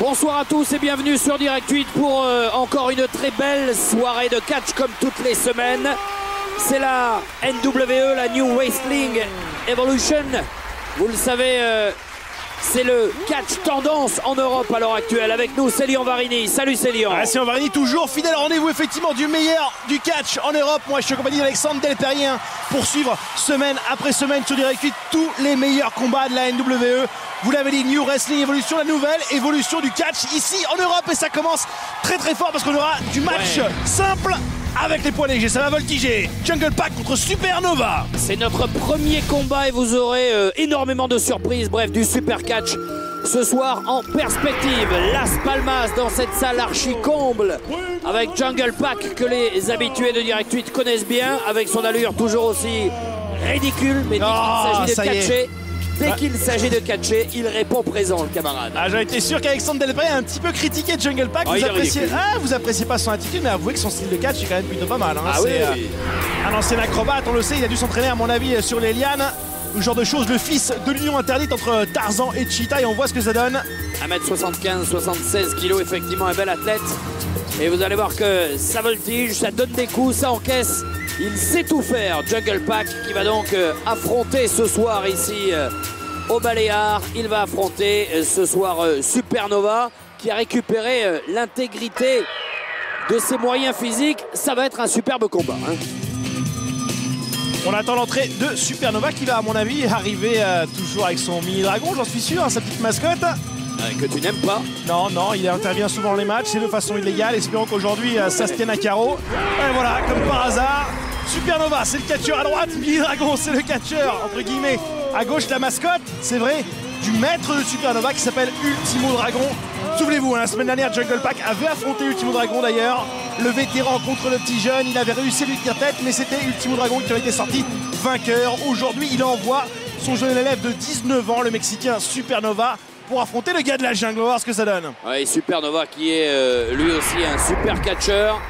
Bonsoir à tous et bienvenue sur Direct 8 pour encore une très belle soirée de catch comme toutes les semaines. C'est la NWE, la New Wrestling Evolution. Vous le savez, c'est le catch tendance en Europe à l'heure actuelle. Avec nous, Célian Varini. Salut Célian. Ah, Célian Varini, toujours fidèle au rendez-vous effectivement du meilleur du catch en Europe. Moi, je suis accompagné d'Alexandre Delperrien pour suivre semaine après semaine sur Direct 8 tous les meilleurs combats de la NWE. Vous l'avez dit, New Wrestling Evolution, la nouvelle évolution du catch ici en Europe. Et ça commence très très fort parce qu'on aura du match simple avec les poids légers. Ça va voltiger. Jungle Pack contre Supernova. C'est notre premier combat et vous aurez énormément de surprises. Bref, du super catch ce soir en perspective. Las Palmas dans cette salle archi-comble avec Jungle Pack que les habitués de Direct 8 connaissent bien, avec son allure toujours aussi ridicule. Mais dès qu'il s'agit de catcher, dès qu'il s'agit de catcher, il répond présent, le camarade. Ah, j'en étais sûr qu'Alexandre Delperrien a un petit peu critiqué Jungle Pack. Vous appréciez pas son attitude, mais avouez que son style de catch est quand même plutôt pas mal. Hein. C'est un ancien acrobate, on le sait, il a dû s'entraîner à mon avis sur les lianes. Le genre de choses, le fils de l'union interdite entre Tarzan et Cheetah, et on voit ce que ça donne. 1m75, 76 kg, effectivement un bel athlète. Et vous allez voir que ça voltige, ça donne des coups, ça encaisse. Il sait tout faire, Jungle Pack, qui va donc affronter ce soir ici au Baléares. Il va affronter ce soir Supernova, qui a récupéré l'intégrité de ses moyens physiques. Ça va être un superbe combat. Hein. On attend l'entrée de Supernova qui va, à mon avis, arriver toujours avec son mini-dragon, j'en suis sûr, hein, sa petite mascotte. Que tu n'aimes pas. Non, il intervient souvent dans les matchs, c'est de façon illégale. Espérons qu'aujourd'hui, ça se tienne à carreau. Et voilà, comme par hasard, Supernova, c'est le catcheur à droite, mini-dragon, c'est le catcheur, entre guillemets, à gauche, la mascotte, c'est vrai, du maître de Supernova qui s'appelle Ultimo Dragon. Souvenez-vous, hein, la semaine dernière, Jungle Pack avait affronté Ultimo Dragon d'ailleurs. Le vétéran contre le petit jeune, il avait réussi à lui tenir tête, mais c'était Ultimo Dragon qui avait été sorti vainqueur. Aujourd'hui, il envoie son jeune élève de 19 ans, le Mexicain Supernova, pour affronter le gars de la jungle. On va voir ce que ça donne. Ouais, Supernova qui est lui aussi un super catcheur.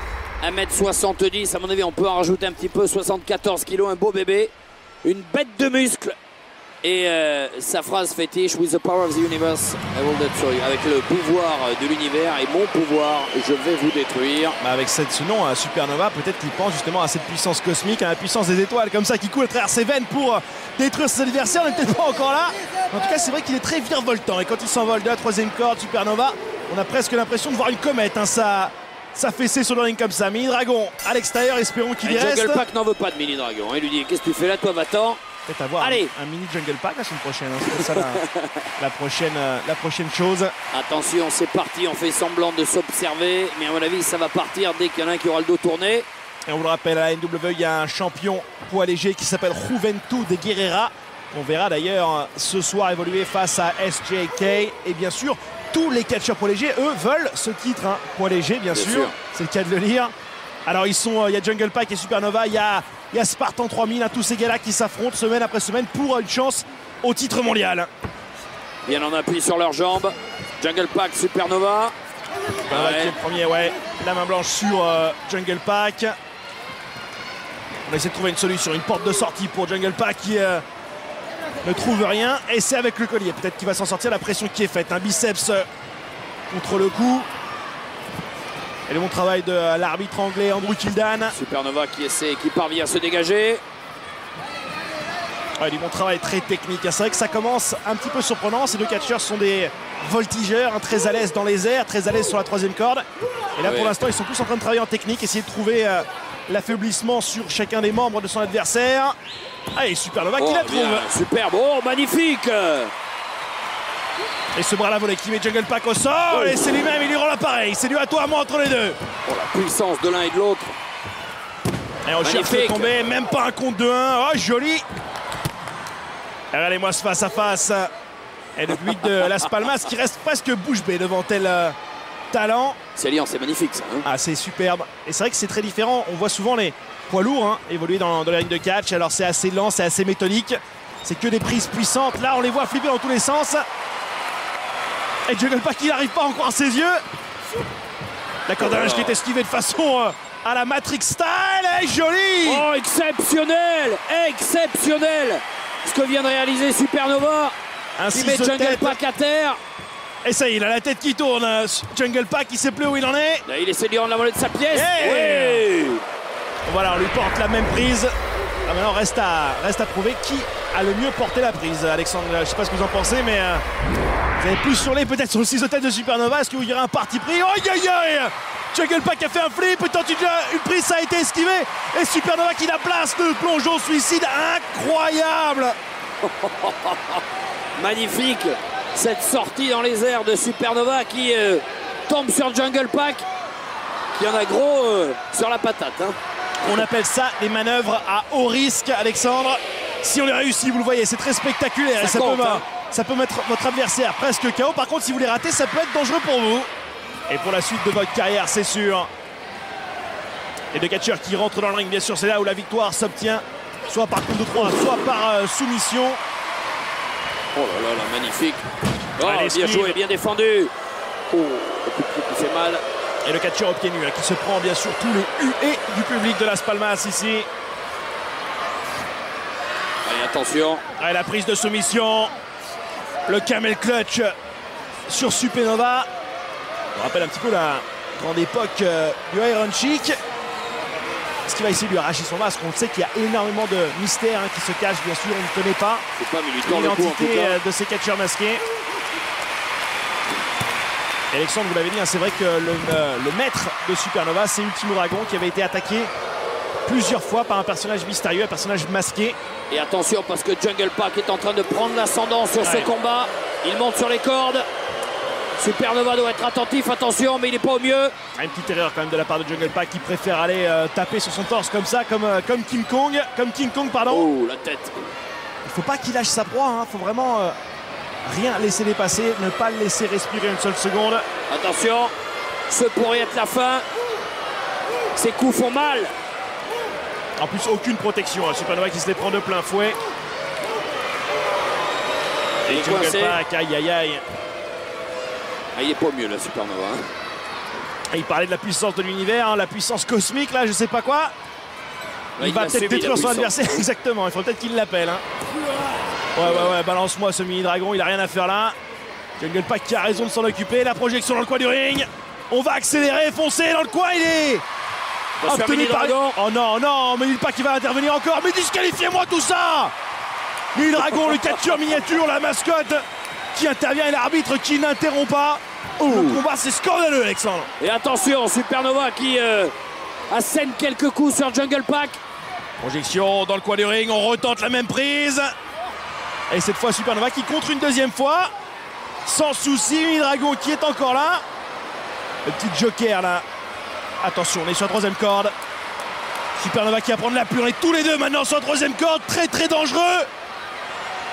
1m70, à mon avis, on peut en rajouter un petit peu, 74 kg, un beau bébé. Une bête de muscles. Et sa phrase fétiche, with the power of the universe, I will destroy you. Avec le pouvoir de l'univers et mon pouvoir, je vais vous détruire. Avec ce nom, Supernova, peut-être qu'il pense justement à cette puissance cosmique, à la puissance des étoiles comme ça qui coule à travers ses veines pour détruire ses adversaires. On n'est peut-être pas encore là. En tout cas, c'est vrai qu'il est très virevoltant. Et quand il s'envole de la troisième corde, Supernova, on a presque l'impression de voir une comète. Hein, ça fessait sur le ring comme ça. Mini-dragon à l'extérieur, espérons qu'il y reste. Jungle Pack n'en veut pas de mini-dragon. Il lui dit, qu'est-ce que tu fais là, toi, va-t'en. Peut-être avoir un mini Jungle Pack la semaine prochaine. Hein. C'est ça la prochaine chose. Attention, c'est parti. On fait semblant de s'observer. Mais à mon avis, ça va partir dès qu'il y en a un qui aura le dos tourné. Et on vous le rappelle, à la NWE, il y a un champion poids léger qui s'appelle Juventud de Guerrera. On verra d'ailleurs ce soir évoluer face à SJK. Et bien sûr, tous les catcheurs poids légers, eux, veulent ce titre. Hein. Poids léger, bien sûr. C'est le cas de le lire. Alors, il y a Jungle Pack et Supernova. Il y a Spartan 3000, hein, tous ces gars-là qui s'affrontent semaine après semaine pour une chance au titre mondial. Bien en appui sur leurs jambes. Jungle Pack, Supernova. Qui est le premier, la main blanche sur Jungle Pack. On va essayer de trouver une solution, une porte de sortie pour Jungle Pack qui ne trouve rien. Et c'est avec le collier, peut-être qu'il va s'en sortir, la pression qui est faite. Un biceps contre le cou. Et le bon travail de l'arbitre anglais Andrew Kildan. Supernova qui essaie, qui parvient à se dégager. Du bon travail très technique. C'est vrai que ça commence un petit peu surprenant. Ces deux catcheurs sont des voltigeurs, hein, très à l'aise dans les airs, très à l'aise sur la troisième corde. Et là pour l'instant ils sont tous en train de travailler en technique, essayer de trouver l'affaiblissement sur chacun des membres de son adversaire. Et Supernova qui la trouve. Superbe, magnifique. Et ce bras à la volée qui met Jungle Pack au sol. Et c'est lui-même, il lui rend l'appareil. C'est du à toi à moi entre les deux. La puissance de l'un et de l'autre. Et on cherche de tomber, même pas un compte de 1. Oh, joli. Regardez-moi ce face à face. Et le public de Las Palmas qui reste presque bouche bée devant tel talent. Célian, c'est magnifique ça. Hein. C'est superbe. Et c'est vrai que c'est très différent. On voit souvent les poids lourds évoluer dans la ligne de catch. Alors c'est assez lent, c'est assez méthodique. C'est que des prises puissantes. Là, on les voit flipper dans tous les sens. Et Jungle Pack, il n'arrive pas encore à ses yeux. La corde à linge qui est esquivée de façon à la Matrix style. Et joli. Oh, exceptionnel. Exceptionnel. Ce que vient de réaliser Supernova. Un qui met Jungle Pack à terre. Et ça y est, il a la tête qui tourne. Jungle Pack, il sait plus où il en est. Là, il essaie de lui rendre la volée de sa pièce. Hey, oui. Voilà, on lui porte la même prise. Là, maintenant, reste à prouver qui a le mieux porté la prise. Alexandre, je ne sais pas ce que vous en pensez, mais vous avez plus sur les peut-être sur le ciseau tête de Supernova. Est-ce qu'il y aura un parti pris? Aïe aïe aïe! Jungle Pack a fait un flip, tente une prise, ça a été esquivé. Et Supernova qui la place, le plongeon suicide incroyable. Magnifique cette sortie dans les airs de Supernova qui tombe sur Jungle Pack, qui en a gros sur la patate. Hein. On appelle ça des manœuvres à haut risque, Alexandre. Si on les réussit, vous le voyez, c'est très spectaculaire. Ça peut mettre votre adversaire presque KO. Par contre, si vous les ratez, ça peut être dangereux pour vous. Et pour la suite de votre carrière, c'est sûr. Les deux catcheurs qui rentrent dans le ring, bien sûr, c'est là où la victoire s'obtient. Soit par compte de 3, soit par soumission. Oh là là, là, magnifique. Oh, bien joué, bien défendu. Oh, le coup de pied qui fait mal. Et le catcheur au pied nu, qui se prend bien sûr tous les huées du public de Las Palmas ici. Allez, attention. Allez, la prise de soumission. Le camel clutch sur Supernova. On rappelle un petit peu la grande époque du Iron Sheik. Est-ce qu'il va essayer de lui arracher son masque? On sait qu'il y a énormément de mystères qui se cachent, bien sûr, on ne connaît pas l'identité de ces catcheurs masqués. Et Alexandre, vous l'avez dit, c'est vrai que le maître de Supernova, c'est Ultimo Dragon, qui avait été attaqué plusieurs fois par un personnage mystérieux, un personnage masqué. Et attention, parce que Jungle Pack est en train de prendre l'ascendant sur ce combat. Il monte sur les cordes. Supernova doit être attentif, attention, mais il n'est pas au mieux. Une petite erreur quand même de la part de Jungle Pack qui préfère aller taper sur son torse comme ça, comme King Kong. Comme King Kong, pardon. Oh, la tête. Il ne faut pas qu'il lâche sa proie, il faut vraiment rien laisser dépasser, ne pas le laisser respirer une seule seconde. Attention, ce pourrait être la fin. Ces coups font mal. En plus, aucune protection. Supernova qui se les prend de plein fouet. Et Jungle Pack, aïe aïe aïe. Ah, il est pas au mieux là, Supernova. Hein. Et il parlait de la puissance de l'univers, la puissance cosmique, là, je sais pas quoi. Là, il va peut-être détruire son adversaire. Exactement, il faut peut-être qu'il l'appelle. Hein. Ouais, balance-moi ce mini-dragon, il a rien à faire là. Jungle Pack qui a raison de s'en occuper. La projection dans le coin du ring. On va accélérer, foncer dans le coin, il est obtenu par... Oh non, mais il pas qui va intervenir encore. Mais disqualifiez-moi tout ça. Mini-dragon, le catcheur miniature, la mascotte qui intervient et l'arbitre qui n'interrompt pas. Le combat, c'est scandaleux, Alexandre. Et attention, Supernova qui assène quelques coups sur Jungle Pack. Projection dans le coin du ring, on retente la même prise. Et cette fois, Supernova qui contre une deuxième fois. Sans souci, Mini-dragon qui est encore là. Le petit joker là. Attention, on est sur la troisième corde. Supernova qui va prendre la pluie. On est tous les deux maintenant sur la troisième corde. Très très dangereux.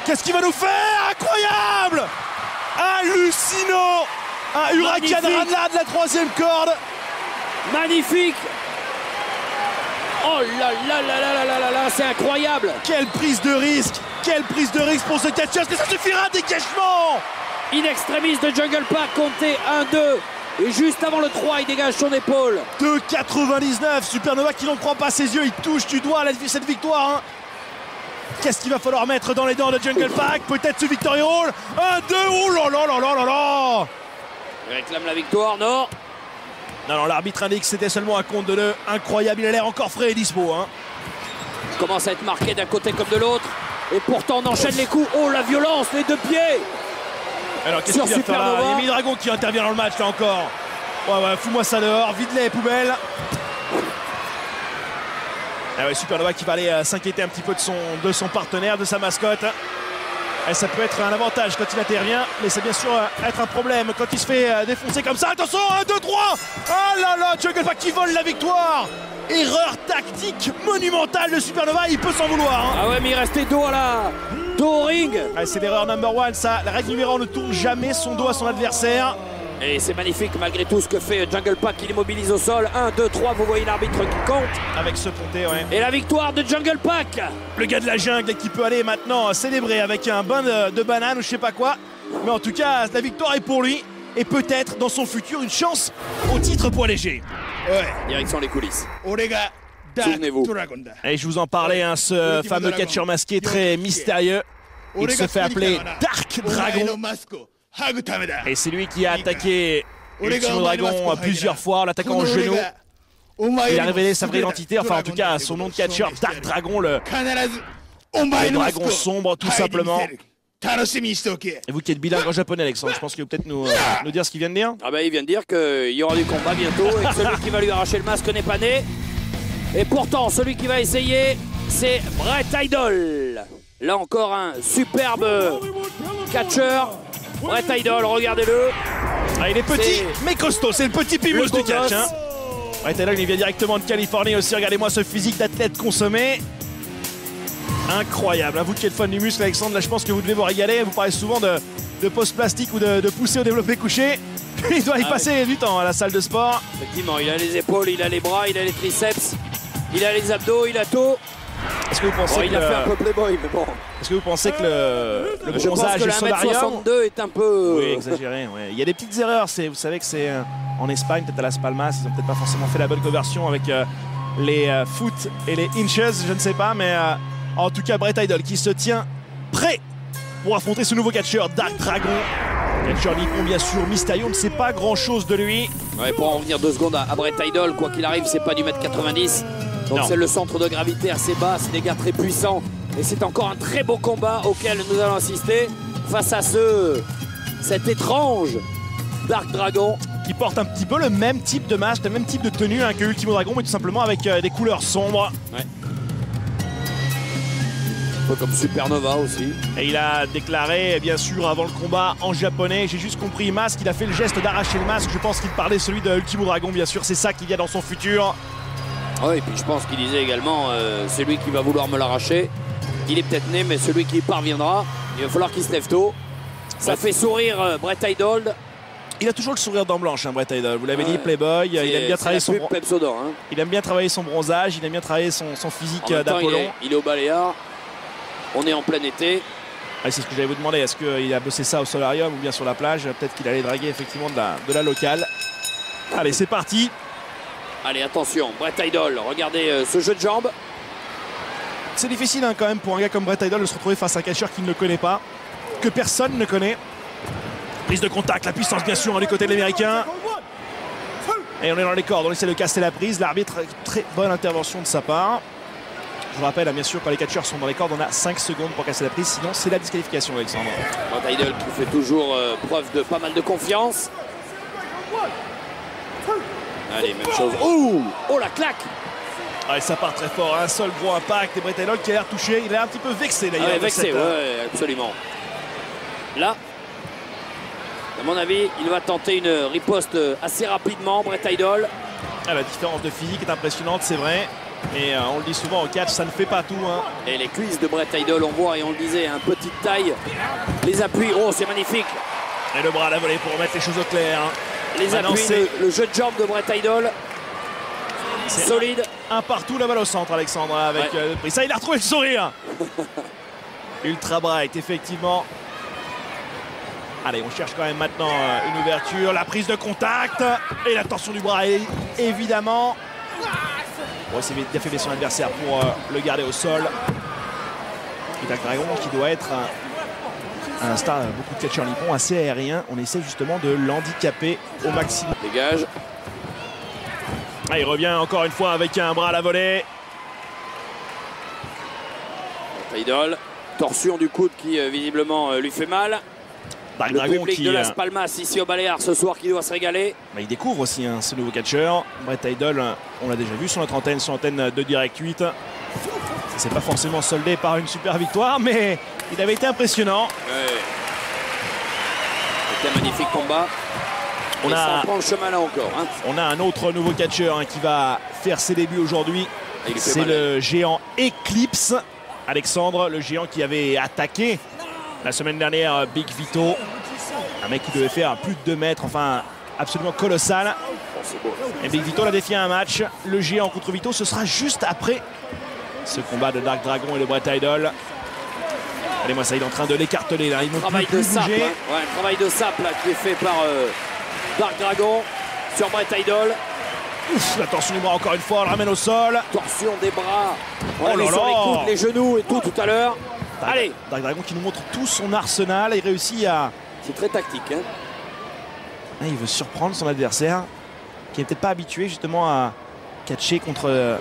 Qu'est-ce qu'il va nous faire? Incroyable! Hallucinant! Un Huracan Rana de la troisième corde. Magnifique! Oh là là là là là là là, c'est incroyable! Quelle prise de risque! Quelle prise de risque pour ce catcheur! Est-ce que ça suffira? Dégagement! In extremis de Jungle Pack, compté 1-2. Et juste avant le 3, il dégage son épaule. 2,99. Supernova qui n'en croit pas ses yeux. Il touche du doigt cette victoire. Hein. Qu'est-ce qu'il va falloir mettre dans les dents de Jungle Pack? Peut-être ce Victory Roll. 1-2. Oh là là là là là là! Il réclame la victoire, non? Non, l'arbitre indique que c'était seulement un compte de 2. Incroyable, il a l'air encore frais et dispo. Hein. Il commence à être marqué d'un côté comme de l'autre. Et pourtant, on enchaîne les coups. Oh, la violence, les deux pieds! Alors, qu'est-ce qu'il va faire là? Il y a Mini-dragon qui intervient dans le match, là, encore. Ouais, fous-moi ça dehors. Vide-les les poubelles. Ah ouais, Supernova qui va aller s'inquiéter un petit peu de son partenaire, de sa mascotte. Et ça peut être un avantage quand il intervient, mais c'est bien sûr être un problème quand il se fait défoncer comme ça. Attention, 1, 2, 3. Ah là là, Jungle Pack qui vole la victoire. Erreur tactique monumentale de Supernova, il peut s'en vouloir. Hein. Ah ouais, mais il restait dos au ring. Ah, c'est l'erreur number 1, ça. La règle numéro 1 ne tourne jamais son dos à son adversaire. Et c'est magnifique malgré tout ce que fait Jungle Pack, il immobilise au sol. 1, 2, 3, vous voyez l'arbitre qui compte. Avec ce ponté, ouais. Et la victoire de Jungle Pack. Le gars de la jungle qui peut aller maintenant célébrer avec un bain de banane ou je sais pas quoi. Mais en tout cas, la victoire est pour lui. Et peut-être dans son futur une chance au titre poids léger. Ouais. Direction les coulisses. Souvenez-vous. Et je vous en parlais, hein, ce fameux catcheur masqué très mystérieux. Il se fait appeler Dark Dragon. Et c'est lui qui a attaqué Ultimo Dragon plusieurs fois en l'attaquant au genou. Il a révélé sa vraie identité, enfin en tout cas son nom de catcheur, Dark Dragon, le dragon sombre tout simplement. Et vous qui êtes bilingue en japonais, Alexandre, je pense qu'il va peut-être nous dire ce qu'il vient de dire. Ah bah il vient de dire qu'il y aura du combat bientôt et que celui qui va lui arracher le masque n'est pas né. Et pourtant, celui qui va essayer, c'est Bret Idol. Là encore un superbe catcheur. Bret Idol, regardez-le. Ah, il est petit mais costaud, c'est le petit Pimous du catch. Hein. Bret Idol, il vient directement de Californie aussi. Regardez-moi ce physique d'athlète consommé. Incroyable, vous qui êtes fan du muscle, Alexandre, là je pense que vous devez vous régaler. Vous parlez souvent de pose plastique ou de pousser au développé couché. Il doit y passer du temps à la salle de sport. Effectivement, il a les épaules, il a les bras, il a les triceps, il a les abdos, il a tout. Est-ce que vous pensez il a fait un peu playboy, mais bon. Est-ce que vous pensez que le bronzage et le solarium... Je pense que la 1m62 est un peu... Oui, exagéré. Ouais. Il y a des petites erreurs. Vous savez que c'est en Espagne, peut-être à Las Palmas, ils n'ont peut-être pas forcément fait la bonne conversion avec les foot et les inches, je ne sais pas, mais... En tout cas, Bret Idol qui se tient prêt pour affronter ce nouveau catcheur, Dark Dragon. Catcheur nippon, bien sûr, Mysterio, on ne sait pas grand-chose de lui. Ouais, pour en revenir 2 secondes à Bret Idol, quoi qu'il arrive, c'est pas du 1m90. Donc c'est le centre de gravité assez bas, c'est des gars très puissants. Et c'est encore un très beau combat auquel nous allons assister face à cet étrange Dark Dragon. Qui porte un petit peu le même type de masque, le même type de tenue que Ultimo Dragon, mais tout simplement avec des couleurs sombres. Ouais. Un peu comme Supernova aussi. Et il a déclaré, bien sûr, avant le combat en japonais, j'ai juste compris masque, il a fait le geste d'arracher le masque, je pense qu'il parlait celui de Ultimo Dragon, bien sûr, c'est ça qu'il y a dans son futur. Oui, et puis je pense qu'il disait également, c'est lui qui va vouloir me l'arracher. Il est peut-être né, mais celui qui y parviendra, il va falloir qu'il se lève tôt. Ça fait sourire Bret Idol. Il a toujours le sourire dent blanche, Bret Idol. Vous l'avez dit, Playboy. Il aime bien travailler il aime bien travailler son bronzage, il aime bien travailler son physique d'Apollon. Il est au Baléares. On est en plein été. Ah, c'est ce que j'allais vous demander. Est-ce qu'il a bossé ça au solarium ou bien sur la plage? Peut-être qu'il allait draguer effectivement de la locale. Allez, c'est parti. Allez, attention, Bret Idol. Regardez ce jeu de jambes. C'est difficile quand même pour un gars comme Bret Idol de se retrouver face à un catcheur qu'il ne connaît pas, que personne ne connaît. Prise de contact, la puissance bien sûr du côté de l'Américain. Et on est dans les cordes, on essaie de casser la prise. L'arbitre, très bonne intervention de sa part. Je vous rappelle, bien sûr, quand les catcheurs sont dans les cordes, on a 5 secondes pour casser la prise, sinon c'est la disqualification, Alexandre. Bret Idol qui fait toujours preuve de pas mal de confiance. Allez, même chose. Oh, la claque! Ouais, ça part très fort, un seul gros impact et Bret Idol qui a l'air touché, il a un petit peu vexé d'ailleurs. Ouais, vexé, ouais, absolument. Là, à mon avis, il va tenter une riposte assez rapidement, Bret Idol. Ah, la différence de physique est impressionnante, c'est vrai. Et on le dit souvent au catch, ça ne fait pas tout. Hein. Et les cuisses de Bret Idol, on voit, et on le disait, un petite taille. Les appuis, oh, c'est magnifique. Et le bras à la volée pour remettre les choses au clair. Hein. Les appuis, le jeu de jambes de Bret Idol. Solide. Un partout, la balle au centre, Alexandre, avec ça, il a retrouvé le sourire. Ultra Bright, effectivement. Allez, on cherche quand même maintenant une ouverture, la prise de contact et la tension du bras, évidemment. Bon, c'est d'affaiblir son adversaire pour le garder au sol. Et Dark Dragon qui doit être un star, beaucoup de catcheurs nippons, assez aérien. On essaie justement de l'handicaper au maximum. Dégage. Ah, il revient encore une fois avec un bras à la volée. Idol, torsion du coude qui visiblement lui fait mal. Dark le Dragon public de Las Palmas ici au Baléares ce soir qui doit se régaler. Bah, il découvre aussi ce nouveau catcheur. Bret Idol, on l'a déjà vu sur notre antenne, de Direct 8. Ça s'est pas forcément soldé par une super victoire, mais il avait été impressionnant. Ouais. C'était un magnifique combat. Ça prend le chemin là encore. Hein. On a un autre nouveau catcheur qui va faire ses débuts aujourd'hui. C'est le géant Eclipse. Alexandre, le géant qui avait attaqué la semaine dernière Big Vito. Un mec qui devait faire plus de 2 mètres, enfin absolument colossal. Et Big Vito l'a défié à un match. Le géant contre Vito, ce sera juste après ce combat de Dark Dragon et de Bret Idol. Allez, moi ça, il est en train de l'écarteler là. Il ne peut plus bouger. Ouais, un travail de sape là, qui est fait par Dark Dragon sur Bret Idol. Ouf, la torsion du bras encore une fois, on le ramène au sol. Torsion des bras. On l'a mis sur les coudes, les genoux et tout à l'heure. Allez. Dark Dragon qui nous montre tout son arsenal. Il réussit à C'est très tactique. Hein. Il veut surprendre son adversaire, qui n'est peut-être pas habitué justement à catcher contre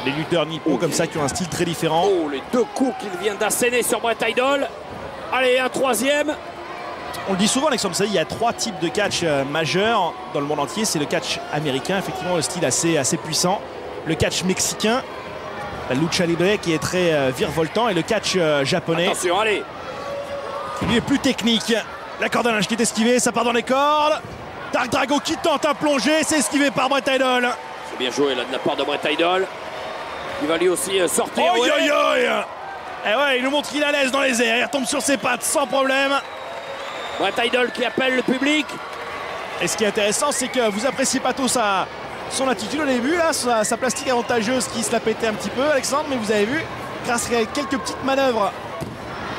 les lutteurs nippons comme ça, qui ont un style très différent. Oh, les deux coups qu'il vient d'asséner sur Bret Idol. Allez, un troisième. On le dit souvent, Alexandre, il y a 3 types de catch majeurs dans le monde entier. C'est le catch américain, effectivement, le style assez puissant. Le catch mexicain, la lucha libre, qui est très virevoltant. Et le catch japonais, attention, allez, qui lui est plus technique. La corde à linge qui est esquivée, ça part dans les cordes. Dark Dragon qui tente un plongé, c'est esquivé par Bret Idol. C'est bien joué là de la part de Bret Idol. Il va lui aussi sortir. Oh, et ouais, il nous montre qu'il est à l'aise dans les airs. Il retombe sur ses pattes sans problème. Bret Idol qui appelle le public. Et ce qui est intéressant, c'est que vous appréciez pas tous son attitude au début, là, sa plastique avantageuse qui se la pétait un petit peu, Alexandre, mais vous avez vu, grâce à quelques petites manœuvres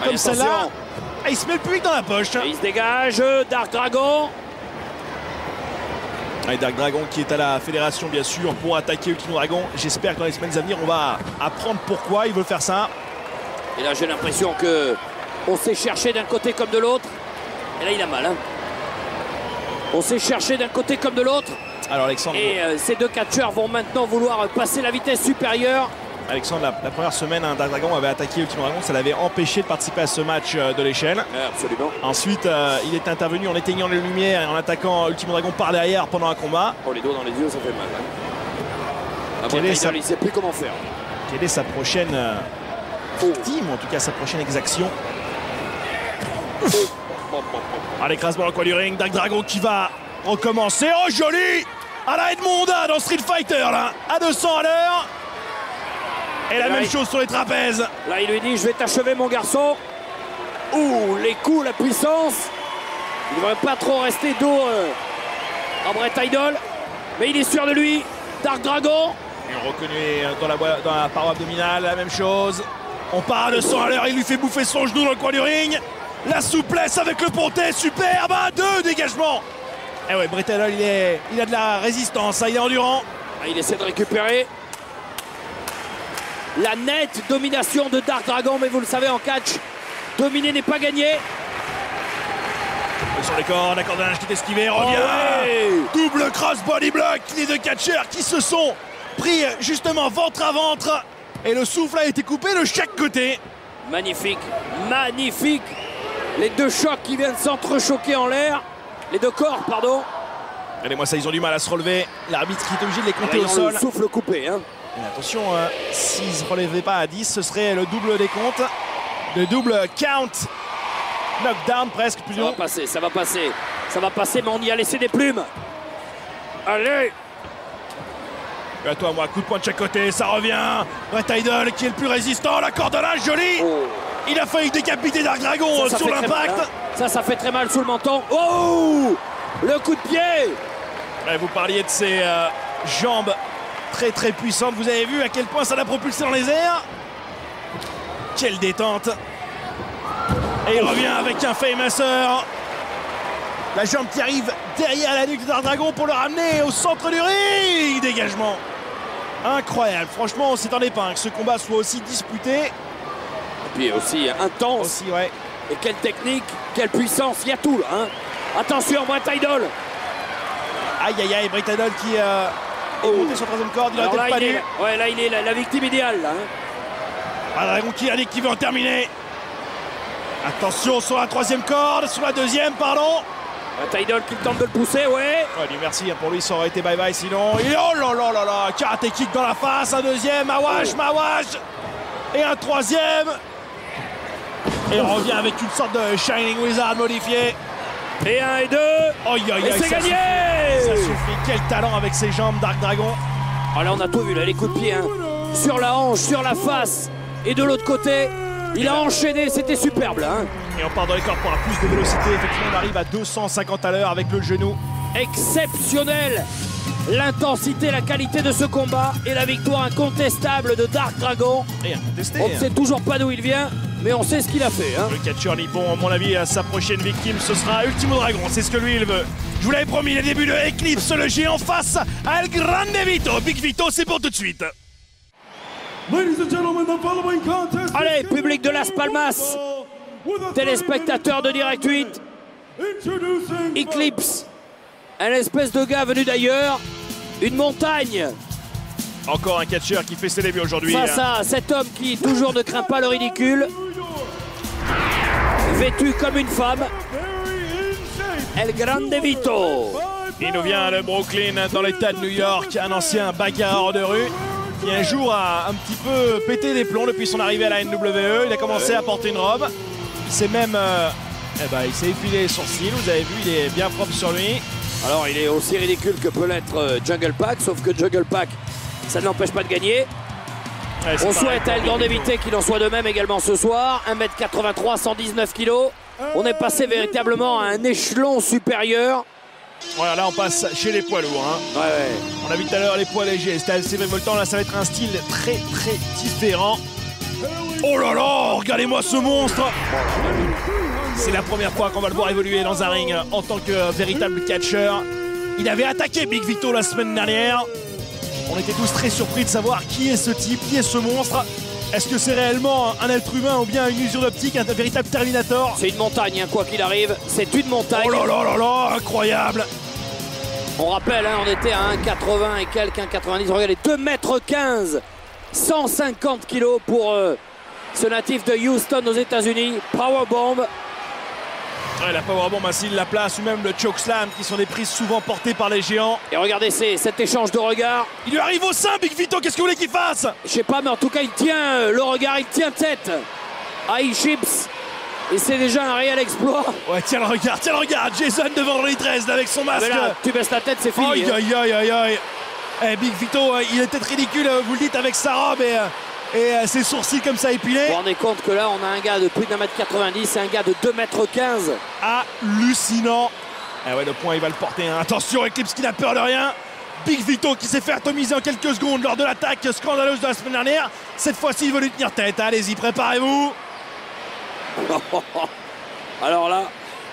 comme celle-là, il se met le public dans la poche. Et il se dégage, Dark Dragon. Et Dark Dragon qui est à la fédération, bien sûr, pour attaquer Ultimo Dragon. J'espère que dans les semaines à venir, on va apprendre pourquoi il veut faire ça. Et là, j'ai l'impression que on s'est cherché d'un côté comme de l'autre. Et là, il a mal. Hein. On s'est cherché d'un côté comme de l'autre. Alors, Alexandre. Et ces deux catcheurs vont maintenant vouloir passer la vitesse supérieure. Alexandre, la première semaine, Dark Dragon avait attaqué Ultimo Dragon. Ça l'avait empêché de participer à ce match de l'échelle. Absolument. Ensuite, il est intervenu en éteignant les lumières et en attaquant Ultimo Dragon par derrière pendant un combat. Oh, les doigts dans les yeux, ça fait mal. Hein. Il ne sait plus comment faire. Quelle est sa prochaine victime, en tout cas sa prochaine exaction? Ah, l'écrasement dans le coin du ring, Dark Dragon qui va recommencer. Oh, joli! À la Edmonda dans Street Fighter, là, à 200 à l'heure. Et la même chose sur les trapèzes. Là, il lui dit, je vais t'achever, mon garçon. Ouh, les coups, la puissance. Il ne devrait pas trop rester dos à Bret Idol. Mais il est sûr de lui. Dark Dragon. Et on reconnaît dans la paroi abdominale, la même chose. On part à 200 à l'heure, il lui fait bouffer son genou dans le coin du ring. La souplesse avec le pontet, superbe, 2 dégagements. Et ouais, Bret Idol, il a de la résistance, il est endurant. Il essaie de récupérer. La nette domination de Dark Dragon, mais vous le savez en catch, dominer n'est pas gagné. Sur les cordes, la corde à linge qui est esquivée, revient. Ouais. Double cross body block, les deux catcheurs qui se sont pris justement ventre à ventre. Et le souffle a été coupé de chaque côté. Magnifique, magnifique. Les deux chocs qui viennent s'entrechoquer en l'air. Les deux corps, pardon. Regardez-moi ça, ils ont du mal à se relever. L'arbitre qui est obligé de les compter au sol. Le souffle coupé. Hein. Et attention, s'ils ne se relevaient pas à 10, ce serait le double des comptes. Le double count. Knockdown presque plus long. Ça va passer, ça va passer. Ça va passer, mais on y a laissé des plumes. Allez. Et à toi, moi, coup de poing de chaque côté, ça revient. Bret Idol qui est le plus résistant, la corde à linge, jolie. Oh. Il a failli décapiter Dark Dragon sur l'impact. Hein. Ça fait très mal sous le menton. Oh, le coup de pied. Ouais, vous parliez de ses jambes très puissantes. Vous avez vu à quel point ça l'a propulsé dans les airs. Quelle détente. Et il revient avec un Famouser. La jambe qui arrive derrière la nuque de Dark Dragon pour le ramener au centre du ring. Dégagement. Incroyable. Franchement, on s'attendait pas que ce combat soit aussi disputé. Et puis aussi intense. Aussi, ouais. Et quelle technique, quelle puissance, il y a tout là. Hein. Attention, Bret Idol. Aïe, Bret Idol qui est monté sur la troisième corde. Il a peut-être pas dû. Ouais, là, il est la victime idéale. Là, hein. Dark Dragon qui a dit qu'il veut en terminer. Attention sur la troisième corde, sur la deuxième, pardon. Bret Idol qui tente de le pousser, ouais. Lui merci, pour lui ça aurait été bye bye sinon. Oh là là, karaté kick dans la face, un deuxième, Mawash. Et un troisième. Et on revient avec une sorte de Shining Wizard modifié. Et 1 et 2. Et c'est gagné. Ça suffit, quel talent avec ses jambes, Dark Dragon. Oh là on a tout vu, là, les coups de pied. Hein. Sur la hanche, sur la face. Et de l'autre côté, il a enchaîné, c'était superbe là. Hein. Et on part dans les cordes pour avoir plus de vélocité. Effectivement, on arrive à 250 à l'heure avec le genou. Exceptionnel. L'intensité, la qualité de ce combat et la victoire incontestable de Dark Dragon. Et incontesté. On ne sait toujours pas d'où il vient, mais on sait ce qu'il a fait. Hein. Le catcheur nippon, à mon avis, sa prochaine victime, ce sera Ultimo Dragon. C'est ce que lui, il veut. Je vous l'avais promis, les débuts de Eclipse, le géant face à El Grande Vito. Big Vito, c'est pour tout de suite. Allez, public de Las Palmas, téléspectateurs de Direct 8, Eclipse, un espèce de gars venu d'ailleurs, une montagne. Encore un catcheur qui fait ses débuts aujourd'hui. Face à cet homme qui toujours ne craint pas le ridicule. Vêtu comme une femme. El Grande Vito. Il nous vient de Brooklyn, dans l'état de New York, un ancien bagarreur de rue qui un jour a un petit peu pété des plombs depuis son arrivée à la NWE. Il a commencé à porter une robe. Il s'est même il s'est épilé les sourcils. Vous avez vu, il est bien propre sur lui. Alors il est aussi ridicule que peut l'être Jungle Pack, sauf que Jungle Pack, ça ne l'empêche pas de gagner. Ouais, on souhaite à El Grande Vito qu'il en soit de même également ce soir. 1m83, 119 kg. On est passé véritablement à un échelon supérieur. Voilà, là on passe chez les poids lourds. Hein. Ouais. On a vu tout à l'heure les poids légers. C'était assez révoltant. Là, ça va être un style très différent. Oh là là, regardez-moi ce monstre. C'est la première fois qu'on va le voir évoluer dans un ring en tant que véritable catcheur. Il avait attaqué Big Vito la semaine dernière. On était tous très surpris de savoir qui est ce type, qui est ce monstre. Est-ce que c'est réellement un être humain ou bien une usure d'optique, un véritable Terminator? C'est une montagne, hein, quoi qu'il arrive. C'est une montagne. Oh là là là là, incroyable. On rappelle, hein, on était à 1,80 et quelques, 1,90. Regardez, 2m15, 150 kg pour ce natif de Houston aux États-Unis. Powerbomb. Ouais, la powerbomb, s'il la place, ou même le chokeslam, qui sont des prises souvent portées par les géants. Et regardez cet échange de regards. Il lui arrive au sein, Big Vito, qu'est-ce que vous voulez qu'il fasse? Je sais pas, mais en tout cas, il tient le regard, il tient tête à E-Chips. Et c'est déjà un réel exploit. Ouais, tiens le regard, Jason devant Vendredi 13 avec son masque. Mais là, tu baisses la tête, c'est fini. Aïe. Eh, Big Vito, il est peut-être ridicule, vous le dites, avec sa robe et ses sourcils comme ça épilés. Vous vous rendez compte que là, on a un gars de plus d'1m90 et un gars de 2m15. Hallucinant. Eh ouais, le point, il va le porter. Hein. Attention, Eclipse qui n'a peur de rien. Big Vito qui s'est fait atomiser en quelques secondes lors de l'attaque scandaleuse de la semaine dernière. Cette fois-ci, il veut lui tenir tête. Allez-y, préparez-vous. Alors là,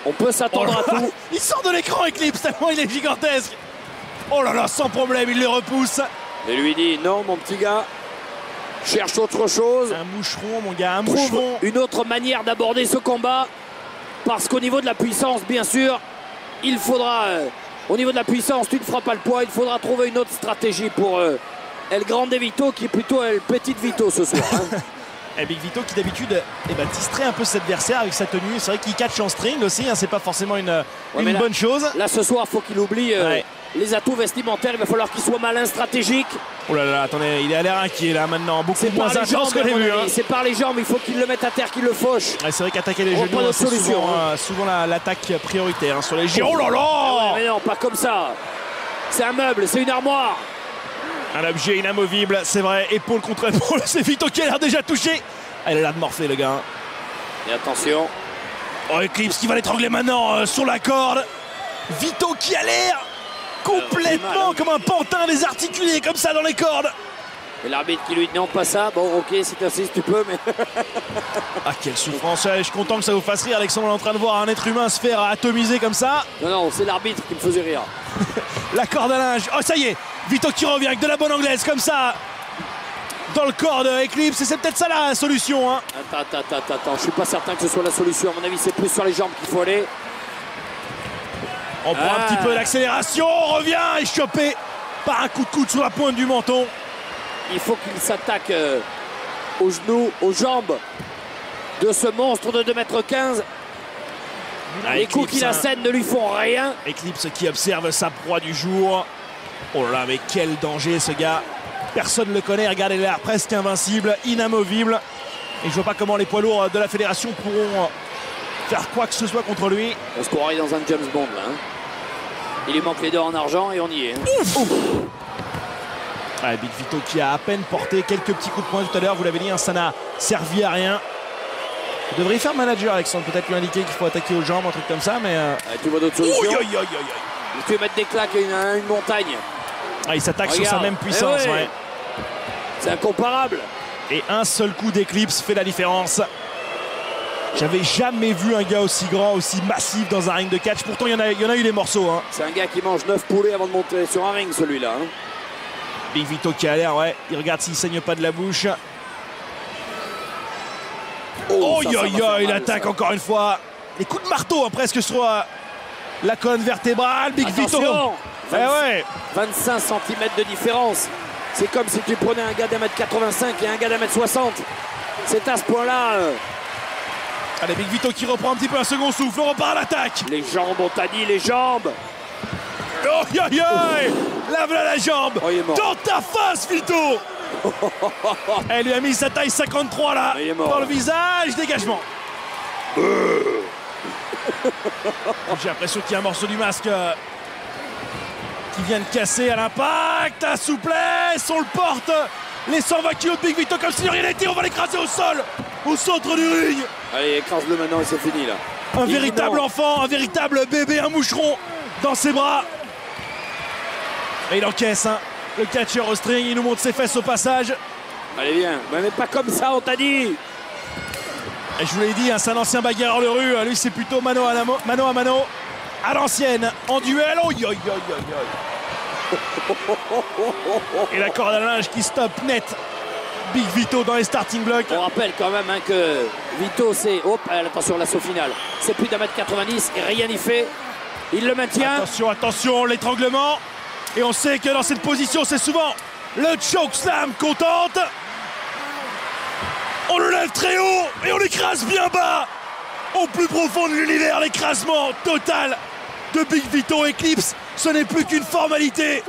on peut s'attendre à tout. Il sort de l'écran, Eclipse, tellement il est gigantesque. Oh là là, sans problème, il le repousse. Et lui dit, non, mon petit gars, cherche autre chose. Un moucheron, mon gars, un Trouve moucheron. une autre manière d'aborder ce combat. Parce qu'au niveau de la puissance, bien sûr, il faudra... au niveau de la puissance, tu ne feras pas le poids. Il faudra trouver une autre stratégie pour El Grande Vito, qui est plutôt El Petit Vito ce soir. Hein. Et Big Vito qui d'habitude distrait un peu cet adversaire avec sa tenue. C'est vrai qu'il catch en string aussi, hein, c'est pas forcément une bonne chose. Là ce soir, faut qu'il oublie les atouts vestimentaires. Il va falloir qu'il soit malin, stratégique. Oh là là, attendez, il a l'air inquiet là maintenant, beaucoup moins intense que début. Hein. C'est par les jambes, il faut qu'il le mette à terre, qu'il le fauche. Ouais, c'est vrai qu'attaquer les genoux, c'est souvent l'attaque prioritaire hein, sur les genoux. Oh là là ouais, mais non, pas comme ça. C'est un meuble, c'est une armoire. Un objet inamovible, c'est vrai, épaule contre épaule, c'est Vito qui a l'air déjà touché. Elle a l'air de morfler le gars. Et attention. Oh, Eclipse qui va l'étrangler maintenant sur la corde. Vito qui a l'air complètement comme un pantin désarticulé comme ça dans les cordes. Et l'arbitre qui lui dit non, pas ça. Bon, ok, si t'insistes, tu peux, mais... Ah, quelle souffrance. Je suis content que ça vous fasse rire. Alexandre est en train de voir un être humain se faire atomiser comme ça. Non, c'est l'arbitre qui me faisait rire. La corde à linge. Oh, ça y est, Vito qui revient avec de la bonne anglaise comme ça. Dans le corps de Eclipse, et c'est peut-être ça la solution. Hein. Attends, je suis pas certain que ce soit la solution. À mon avis, c'est plus sur les jambes qu'il faut aller. On prend un petit peu d'accélération, on revient et chopé par un coup de coude sur la pointe du menton. Il faut qu'il s'attaque aux genoux, aux jambes de ce monstre de 2m15. Les coups qu'il assène ne lui font rien. Eclipse qui observe sa proie du jour. Oh là là, mais quel danger ce gars. Personne ne le connaît, regardez, il a l'air presque invincible, inamovible. Et je vois pas comment les poids lourds de la fédération pourront faire quoi que ce soit contre lui. On se croirait dans un James Bond là. Hein. Il lui manque les deux en argent et on y est. Hein. Ouf. Ouais, Big Vito qui a à peine porté quelques petits coups de poing tout à l'heure, vous l'avez dit, hein, ça n'a servi à rien. Vous devriez faire manager, Alexandre, peut-être lui indiquer qu'il faut attaquer aux jambes, un truc comme ça, mais... tu vois d'autres solutions. Aïe. Tu veux mettre des claques à une montagne. Ah, il s'attaque sur sa même puissance. Ouais. C'est incomparable. Et un seul coup d'Eclipse fait la différence. J'avais jamais vu un gars aussi grand, aussi massif dans un ring de catch. Pourtant, il y en a eu des morceaux. Hein. C'est un gars qui mange 9 poulets avant de monter sur un ring, celui-là. Hein. Big Vito qui a l'air, ouais. Il regarde s'il saigne pas de la bouche. Oh, il attaque encore une fois. les coups de marteau hein, presque sur la colonne vertébrale. Big Vito. Attention, 25 cm de différence. C'est comme si tu prenais un gars d'1m85 et un gars d'1m60. C'est à ce point-là. Allez, Big Vito qui reprend un petit peu un second souffle. On repart à l'attaque. Les jambes, on t'a dit, les jambes. Oh, aïe, aïe. Lave-la la jambe. Oh, il est mort. Dans ta face, Vito. Elle lui a mis sa taille 53 là. Il est mort, dans là. le visage. Dégagement. J'ai l'impression qu'il y a un morceau du masque qui vient de casser à l'impact. La souplesse, on le porte. Les 120 kilos de Big Vito comme si rien n'était. On va l'écraser au sol, au centre du ring. Allez, écrase-le maintenant et c'est fini là. Un véritable enfant, un véritable bébé, un moucheron dans ses bras. Et il encaisse, hein. Le catcheur au string, il nous montre ses fesses au passage. Allez, viens. Mais pas comme ça, on t'a dit. Et je vous l'ai dit, hein, c'est un ancien bagarreur de rue. Lui, c'est plutôt mano à mano. À l'ancienne, en duel. Oh, yo, yo, yo, yo. Et la corde à linge qui stoppe net Big Vito dans les starting blocks. On rappelle quand même hein, que Vito, c'est... Hop, attention, l'assaut final. C'est plus d'1m90 et rien n'y fait. Il le maintient. Attention, attention, l'étranglement. Et on sait que dans cette position, c'est souvent le choke slam qu'on tente. On le lève très haut et on l'écrase bien bas. Au plus profond de l'univers, l'écrasement total de Big Vito Eclipse. Ce n'est plus qu'une formalité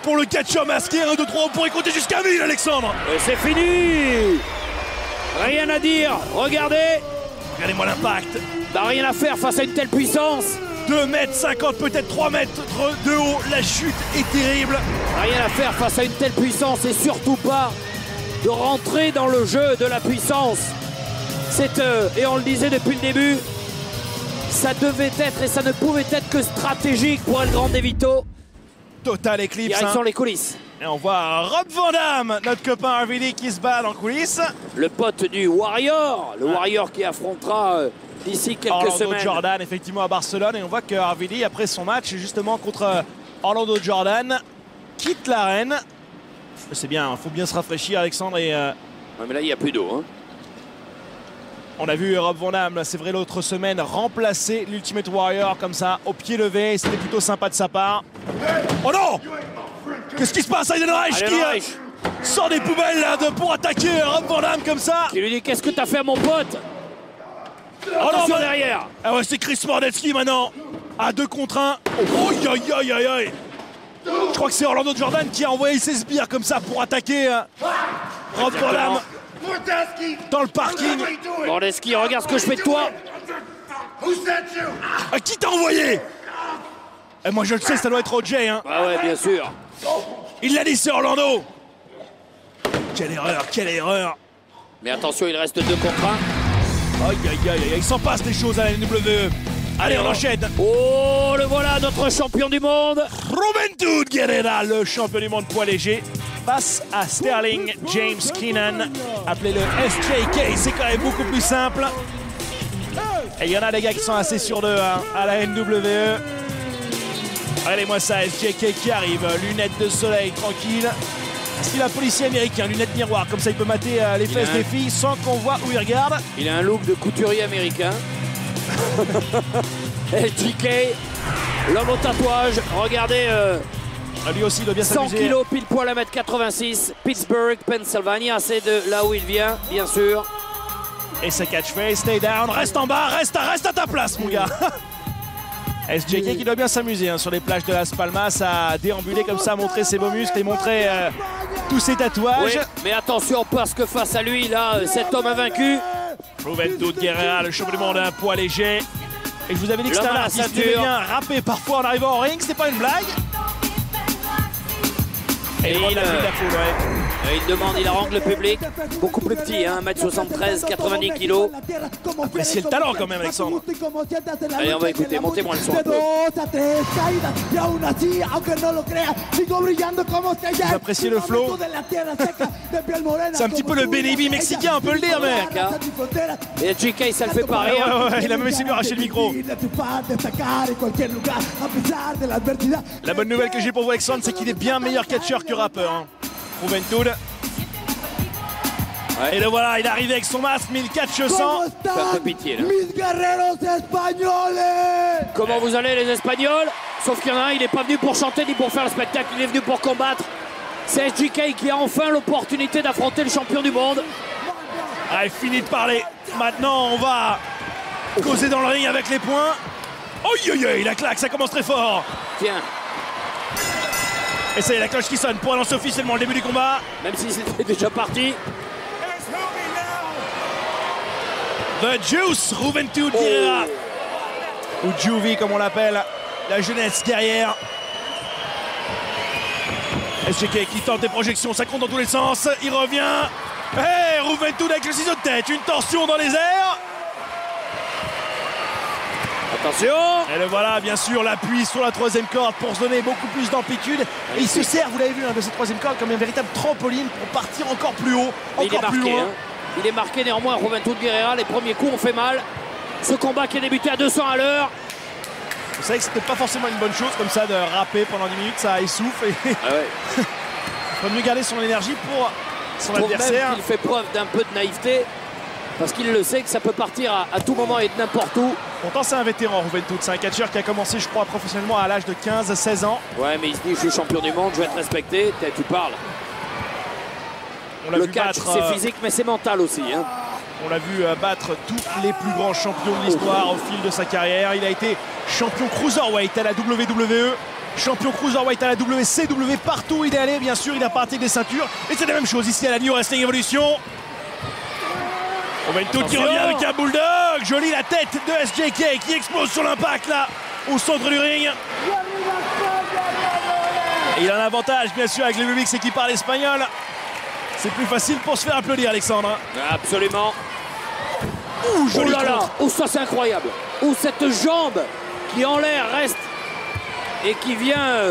pour le catcheur masqué. 1, 2, 3, on pourrait compter jusqu'à 1000, Alexandre. Et c'est fini. Rien à dire. Regardez. Regardez-moi l'impact. T'as rien à faire face à une telle puissance. 2,50 m, peut-être 3 mètres de haut. La chute est terrible. Rien à faire face à une telle puissance et surtout pas de rentrer dans le jeu de la puissance. Et on le disait depuis le début, ça devait être et ça ne pouvait être que stratégique pour El Grande Vito. Total Eclipse. Direction les coulisses. Et on voit Rob Van Dam, notre copain RVD qui se bat en coulisses. Le pote du Warrior, le Warrior qui affrontera d'ici quelques Orlando semaines Jordan, effectivement, à Barcelone. Et on voit que RVD, après son match, justement contre Orlando Jordan, quitte l'arène. C'est bien, il faut bien se rafraîchir, Alexandre. Et, ouais, mais là, il n'y a plus d'eau. Hein. On a vu Rob Van Dam, c'est vrai, l'autre semaine, remplacer l'Ultimate Warrior comme ça, au pied levé. C'était plutôt sympa de sa part. Oh non! Qu'est-ce qui se passe, Heidenreich qui sort des poubelles là, pour attaquer Rob Van Dam comme ça? Qui lui dit, qu'est-ce que t'as fait à mon pote? Oh attention non, derrière. Ah ouais, c'est Chris Mordetsky maintenant. À 2 contre 1. Oh, aïe, aïe, aïe, aïe. Je crois que c'est Orlando Jordan qui a envoyé ses sbires comme ça pour attaquer Rob Van Dam dans le parking. Mordetsky, regarde ce que je fais de toi. Qui t'a envoyé? Et moi je le sais, ça doit être OJ. Hein. Ah ouais, bien sûr. Il l'a dit, c'est Orlando. Quelle erreur, quelle erreur. Mais attention, il reste 2 contre 1. Aïe, aïe, aïe, aïe, il s'en passe des choses à la WWE. Allez, on enchaîne. Oh, le voilà, notre champion du monde. Juventud Guerrera, le champion du monde poids léger, face à Sterling James Keenan. Appelez-le SJK, c'est quand même beaucoup plus simple. Et il y en a des gars qui sont assez sûrs d'eux hein, à la NWE. Regardez-moi ça, SJK qui arrive, lunettes de soleil, tranquille. Style un policier américain, lunettes miroir, comme ça il peut mater les fesses des filles sans qu'on voit où il regarde. Il a un look de couturier américain. SJK, l'homme au tatouage, regardez. Lui aussi il doit bien 100 s'amuser. kilos pile poil à 1m86, Pittsburgh, Pennsylvania, c'est de là où il vient, bien sûr. Et sa catchphrase, stay down, reste en bas, reste à ta place mon gars. SJK qui doit bien s'amuser hein, sur les plages de Las Palmas à déambuler comme ça, à montrer ses beaux muscles et montrer tous ses tatouages. Oui, mais attention parce que face à lui, là, cet homme invaincu. Juventud Guerrera, le champion du monde à un poids léger. Et je vous avais dit que c'était un artiste qui aimait bien rapper parfois en arrivant au ring, c'était pas une blague. Et il demande, il harangue le public, beaucoup plus petit, hein, 1m73, 90 kg. Appréciez le talent quand même, Alexandre. Allez, on va écouter, montez-moi le son un peu. Vous appréciez le flow? C'est un petit peu le Benny mexicain, on peut le dire, mais... Et JK, ça le fait pas rire. Ouais, il a même essayé de lui arracher le micro. La bonne nouvelle que j'ai pour vous, Alexandre, c'est qu'il est bien meilleur catcheur que rappeur. Hein. Juventud. Et le voilà, il est arrivé avec son masque, mais il catch sans. Fait un peu pitié, là. Mis guerreros españoles. Comment vous allez les Espagnols? Sauf qu'il y en a un, il n'est pas venu pour chanter ni pour faire le spectacle, il est venu pour combattre. C'est SGK qui a enfin l'opportunité d'affronter le champion du monde. Ah, il finit de parler. Maintenant, on va causer dans le ring avec les points. Oi, la claque, ça commence très fort. Tiens, Et c'est la cloche qui sonne pour annoncer officiellement le début du combat. même si c'était déjà parti. The Juice, Juventud Guerrera. Ou Juvie comme on l'appelle, la jeunesse guerrière. SGK qui tente des projections, ça compte dans tous les sens. Il revient. Hey, Juventud avec le ciseau de tête, une torsion dans les airs. Attention. Et le voilà, bien sûr, l'appui sur la troisième corde pour se donner beaucoup plus d'amplitude. Et il se sert, vous l'avez vu, de cette troisième corde comme une véritable trampoline pour partir encore plus haut, Mais il est encore plus marqué, loin. hein. Il est marqué néanmoins, Juventud Guerrera. Les premiers coups ont fait mal. Ce combat qui est débuté à 200 à l'heure. Vous savez que c'était pas forcément une bonne chose comme ça de rapper pendant 10 minutes, ça essouffle. Et Ah ouais. il faut mieux garder son énergie pour son Je trouve même adversaire. qu'il fait preuve d'un peu de naïveté. Parce qu'il le sait que ça peut partir à tout moment et de n'importe où. Pourtant, c'est un vétéran, Juventud. C'est un catcheur qui a commencé, je crois, professionnellement à l'âge de 15-16 ans. Ouais, mais il se dit, je suis champion du monde, je vais être respecté. Tu parles. On l'a Le vu catch, battre, c'est physique, mais c'est mental aussi. Hein. on l'a vu battre tous les plus grands champions de l'histoire au fil de sa carrière. Il a été champion cruiserweight à la WWE, champion cruiserweight à la WCW, partout où il est allé, bien sûr, il a parti des ceintures. Et c'est la même chose ici à la New Wrestling Evolution. Juventud qui revient avec un bulldog. Jolie la tête de SGK qui explose sur l'impact là, au centre du ring. Et il a un avantage, bien sûr, avec le public, c'est qu'il parle espagnol. C'est plus facile pour se faire applaudir, Alexandre. Absolument. Ouh, Oh joli là là, contre. oh ça c'est incroyable. Oh cette jambe qui en l'air reste et qui vient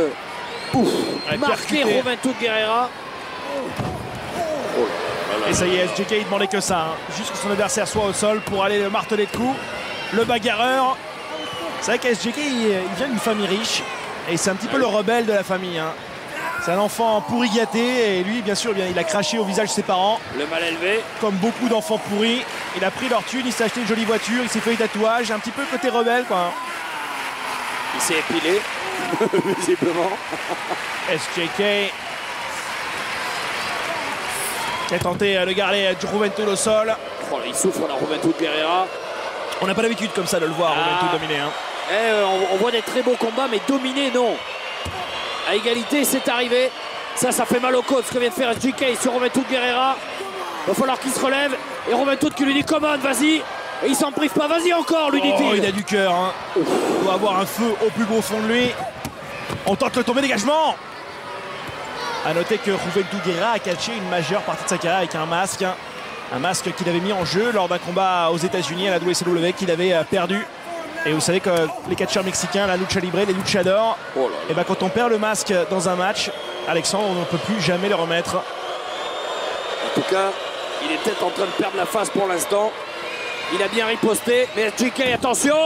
Ouais, marquer percuté. Juventud Guerrera. Et ça y est, SGK il demandait que ça, hein. Juste que son adversaire soit au sol pour aller le marteler de coups. Le bagarreur. C'est vrai qu'SGK il vient d'une famille riche et c'est un petit peu le rebelle de la famille, hein. C'est un enfant pourri gâté et lui bien sûr il a craché au visage de ses parents. Le mal élevé. Comme beaucoup d'enfants pourris. Il a pris leur thune, il s'est acheté une jolie voiture, il s'est fait des tatouages, un petit peu côté rebelle quoi. Il s'est épilé, visiblement. SGK qui a tenté de garder Juventud au sol. Oh là, il souffre la Juventud Guerrera. On n'a pas l'habitude comme ça de le voir, Ah. Juventud dominé, hein. On voit des très beaux combats, mais dominés, non. À égalité, c'est arrivé. Ça fait mal aux côtes, ce que vient de faire SGK sur Juventud Guerrera. Il va falloir qu'il se relève. Et Juventud qui lui dit, commande, vas-y. Et il s'en prive pas, vas-y encore, lui Oh, dit-il. il a du cœur, hein. Il doit avoir un feu au plus profond de lui. On tente le tomber dégagement. A noter que Juventud Guerrera a catché une majeure partie de sa carrière avec un masque. Hein. Un masque qu'il avait mis en jeu lors d'un combat aux États-Unis à la WCW qu'il avait perdu. Et vous savez que les catcheurs mexicains, la lucha libre, les luchadors, Oh là là. et ben quand on perd le masque dans un match, Alexandre, on ne peut plus jamais le remettre. En tout cas, il est peut-être en train de perdre la face pour l'instant. Il a bien riposté, mais SGK, attention.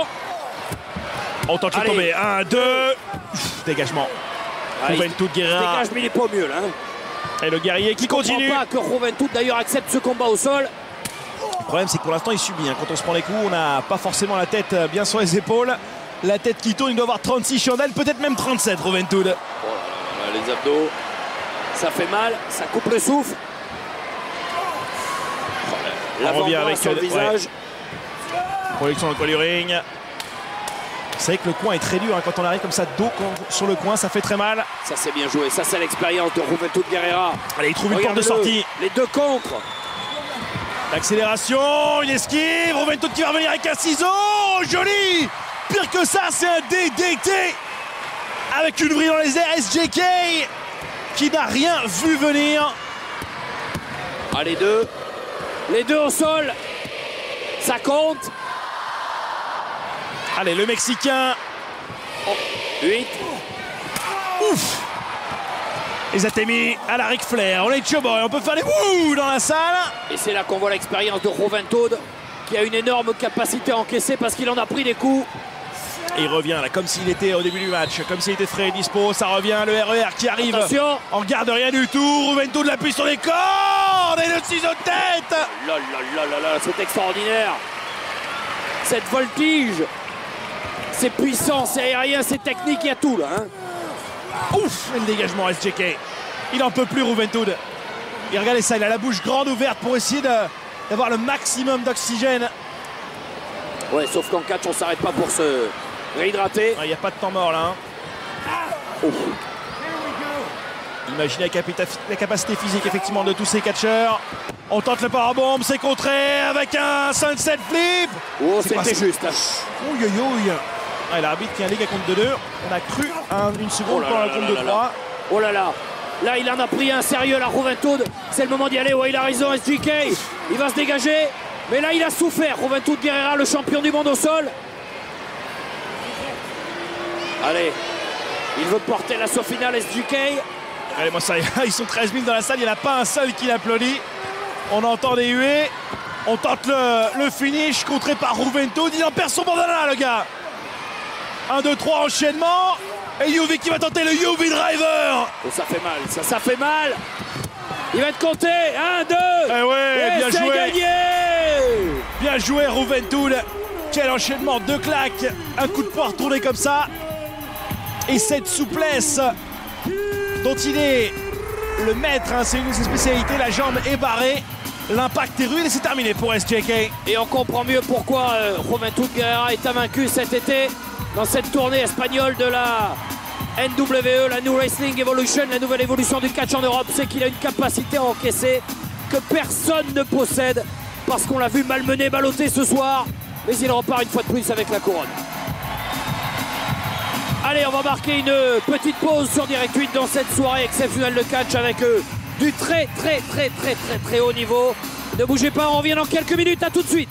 On tente le Allez. tomber. 1, 2. Dégagement. Ah, il Juventud se Guerrera. dégage, mais il est pas mieux là. Hein. Et le guerrier qui Je comprends continue. pas que Juventud d'ailleurs accepte ce combat au sol. Le problème, c'est que pour l'instant, il subit. Hein. Quand on se prend les coups, on n'a pas forcément la tête bien sur les épaules. La tête qui tourne, il doit avoir 36 chandelles, peut-être même 37, Juventud. Oh là là, les abdos, ça fait mal, ça coupe le souffle. On revient L'avant-bras avec sur le visage. Projection dans le coin du ring. Vous savez que le coin est très dur. Hein. Quand on arrive comme ça, dos sur le coin, ça fait très mal. Ça c'est bien joué, ça c'est l'expérience de Juventud Guerrera. Allez, il trouve une porte de Regardez-le, sortie. Les deux contre. L'accélération, une esquive. Juventud qui va revenir avec un ciseau. Joli. Pire que ça, c'est un DDT. Avec une vrille dans les airs, SGK qui n'a rien vu venir. Ah, les deux au sol. Ça compte. Allez, le Mexicain. 8. Ouf. Les Atemi à la Ric Flair. On est Choboy, on peut faire des wouh dans la salle. Et c'est là qu'on voit l'expérience de Juventud qui a une énorme capacité à encaisser parce qu'il en a pris des coups. Et il revient là, comme s'il était au début du match, comme s'il était frais et dispo. Ça revient, le RER qui arrive. Attention. On regarde rien du tout. Juventud l'appuie sur les cordes. corde et le ciseau de tête. Là, c'est extraordinaire. Cette voltige, c'est puissant, c'est aérien, c'est technique, il y a tout là. Hein. Ouf, le dégagement SJK. Il en peut plus, Juventud. Et regardez ça, il a la bouche grande ouverte pour essayer d'avoir le maximum d'oxygène. Ouais, sauf qu'en catch, on s'arrête pas pour se réhydrater. Il n'y a pas de temps mort là. Hein. Imaginez la capacité physique effectivement de tous ces catcheurs. On tente le powerbomb, c'est contré avec un sunset flip. Oh, c'était juste. Ouille, ouille, ouille. Ouais, l'arbitre qui indique à compte de 2. On a cru une seconde pour la compte de 3. Oh là là. Là, il en a pris un sérieux, la Juventud. C'est le moment d'y aller. Ouais, il a raison, SJK. Il va se dégager. Mais là, il a souffert. Juventud Guerrera, le champion du monde au sol. Allez. Il veut porter l'assaut final, SJK. Allez, moi, ça, ils sont 13 000 dans la salle. Il n'y en a pas un seul qui l'applaudit. On entend des huées. On tente le finish, contré par Juventud. Il en perd son bandana, le gars. 1, 2, 3, enchaînement. Et Juvi qui va tenter le Juvi Driver. Oh, ça fait mal, ça fait mal. Il va être compté. 1, 2. Eh ouais, et bien c'est joué. Gagné. Bien joué, Juventud. Quel enchaînement, 2 claques. Un coup de poing retourné comme ça. Et cette souplesse dont il est le maître, hein, c'est une de ses spécialités. La jambe est barrée. L'impact est rude et c'est terminé pour SJK. Et on comprend mieux pourquoi Juventud Guerrera est invaincu cet été dans cette tournée espagnole de la NWE, la New Wrestling Evolution, la nouvelle évolution du catch en Europe. C'est qu'il a une capacité à encaisser que personne ne possède parce qu'on l'a vu malmené, ballotté ce soir. Mais il repart une fois de plus avec la couronne. Allez, on va marquer une petite pause sur Direct 8 dans cette soirée exceptionnelle de catch avec du très haut niveau. Ne bougez pas, on revient dans quelques minutes, à tout de suite.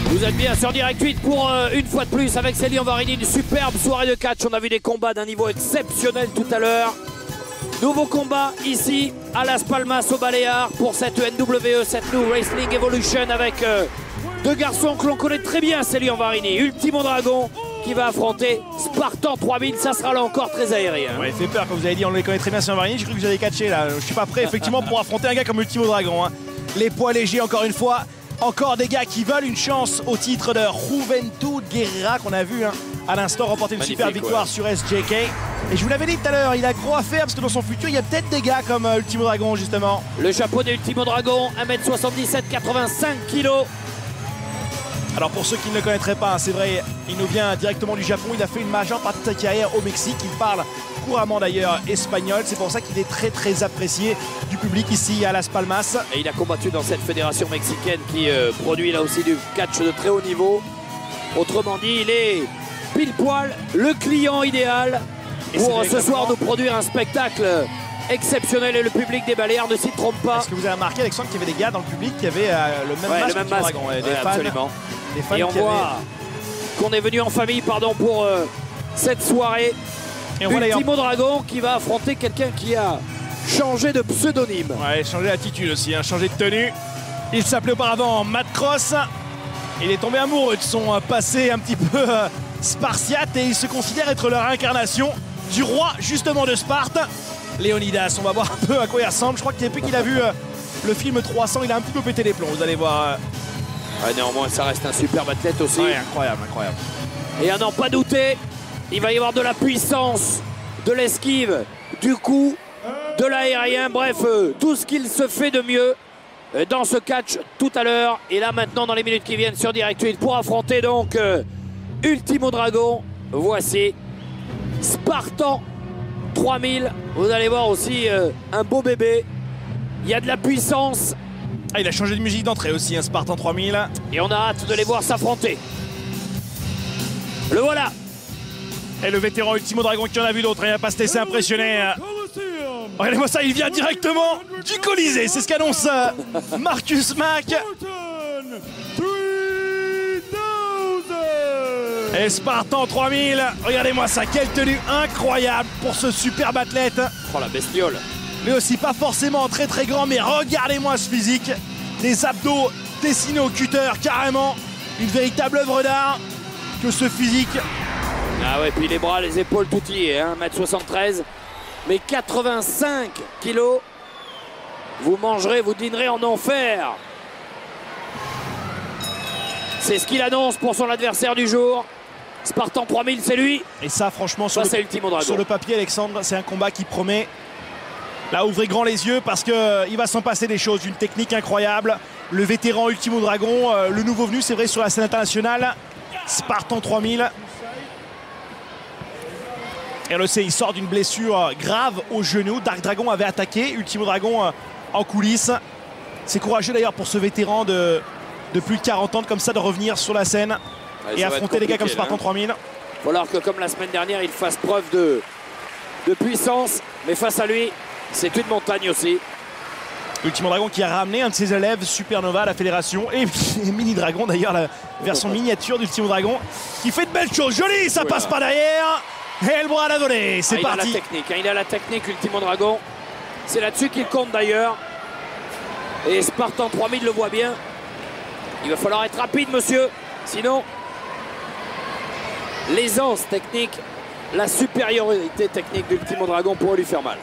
Vous êtes bien sur Direct 8 pour une fois de plus avec Céline Varini, une superbe soirée de catch. On a vu des combats d'un niveau exceptionnel tout à l'heure. Nouveau combat ici à Las Palmas au Baléares pour cette NWE, cette New Wrestling Evolution avec deux garçons que l'on connaît très bien, Céline Varini. Ultimo Dragon qui va affronter Spartan 3000, ça sera là encore très aérien. Ouais, il fait peur, comme vous avez dit, on les connaît très bien sur Varini. J'ai cru que vous alliez catcher là. Je suis pas prêt effectivement pour affronter un gars comme Ultimo Dragon. Hein. Les poids légers encore une fois. Encore des gars qui veulent une chance au titre de Juventud Guerrera qu'on a vu hein, à l'instant remporter une super victoire sur SJK. Et je vous l'avais dit tout à l'heure, il a gros à faire parce que dans son futur, il y a peut-être des gars comme Ultimo Dragon justement. Le japonais Ultimo Dragon, 1m77, 85 kg. Alors pour ceux qui ne le connaîtraient pas, hein, c'est vrai, il nous vient directement du Japon. Il a fait une majeure partie de sa carrière au Mexique. Il parle couramment d'ailleurs espagnol. C'est pour ça qu'il est très apprécié du public ici à Las Palmas. Et il a combattu dans cette fédération mexicaine qui produit là aussi du catch de très haut niveau. Autrement dit, il est pile poil le client idéal pour ce soir nous produire un spectacle exceptionnel et le public des Baléares ne s'y trompe pas. Est-ce que vous avez remarqué, Alexandre, qu'il y avait des gars dans le public qui avaient le même masque, Dragon, des fans, absolument. Des fans et on voit qu'on est venu en famille pour cette soirée. Et Ultimo Dragon qui va affronter quelqu'un qui a changé de pseudonyme. Ouais, changé d'attitude aussi, hein, changé de tenue. Il s'appelait auparavant Matt Cross. Il est tombé amoureux de son passé un petit peu spartiate et il se considère être la réincarnation du roi justement de Sparte, Léonidas. On va voir un peu à quoi il ressemble. Je crois que depuis qu'il a vu le film 300, il a un petit peu pété les plombs, vous allez voir. Ouais, néanmoins, ça reste un superbe athlète aussi. Ouais, incroyable. Et à n'en pas douter, il va y avoir de la puissance, de l'esquive, du coup, de l'aérien, bref, tout ce qu'il se fait de mieux dans ce catch tout à l'heure. Et là maintenant, dans les minutes qui viennent sur Direct 8 pour affronter donc Ultimo Dragon. Voici Spartan 3000. Vous allez voir aussi un beau bébé. Il y a de la puissance. Ah, il a changé de musique d'entrée aussi, un Spartan 3000. Et on a hâte de les voir s'affronter. Le voilà. Et le vétéran Ultimo Dragon qui en a vu d'autres, il va pas se laisser impressionner. Regardez-moi ça, il vient directement du Colisée, c'est ce qu'annonce Marcus Mack. Et Spartan 3000, regardez-moi ça, quelle tenue incroyable pour ce superbe athlète. Oh la bestiole. Lui aussi pas forcément très grand, mais regardez-moi ce physique. Des abdos dessinés au cutter carrément. une véritable œuvre d'art que ce physique. Ah ouais, puis les bras, les épaules, tout y est, hein, 1m73, mais 85 kilos. Vous mangerez, vous dînerez en enfer. C'est ce qu'il annonce pour son adversaire du jour. Spartan 3000, c'est lui. Et ça, franchement, sur le papier, Alexandre, c'est un combat qui promet. Là, ouvrez grand les yeux parce qu'il va s'en passer des choses. Une technique incroyable. Le vétéran Ultimo Dragon, le nouveau venu, c'est vrai, sur la scène internationale. Spartan 3000. Et on le sait, il sort d'une blessure grave au genou. Dark Dragon avait attaqué Ultimo Dragon en coulisses. C'est courageux d'ailleurs pour ce vétéran de plus de 40 ans comme ça de revenir sur la scène et affronter des gars comme Spartan 3000. Il va falloir que comme la semaine dernière, il fasse preuve de puissance. Mais face à lui, c'est une montagne aussi. Ultimo Dragon qui a ramené un de ses élèves, Supernova à la fédération. Et Mini Dragon d'ailleurs, la version miniature d'Ultimo Dragon, qui fait de belles choses. Joli, ça passe pas derrière. Et le bras à la volée, c'est parti. Il a la technique, hein, il a la technique Ultimo Dragon. C'est là-dessus qu'il compte d'ailleurs. Et Spartan 3000 le voit bien. Il va falloir être rapide, monsieur. Sinon, l'aisance technique, la supériorité technique d'Ultimo Dragon pourrait lui faire mal.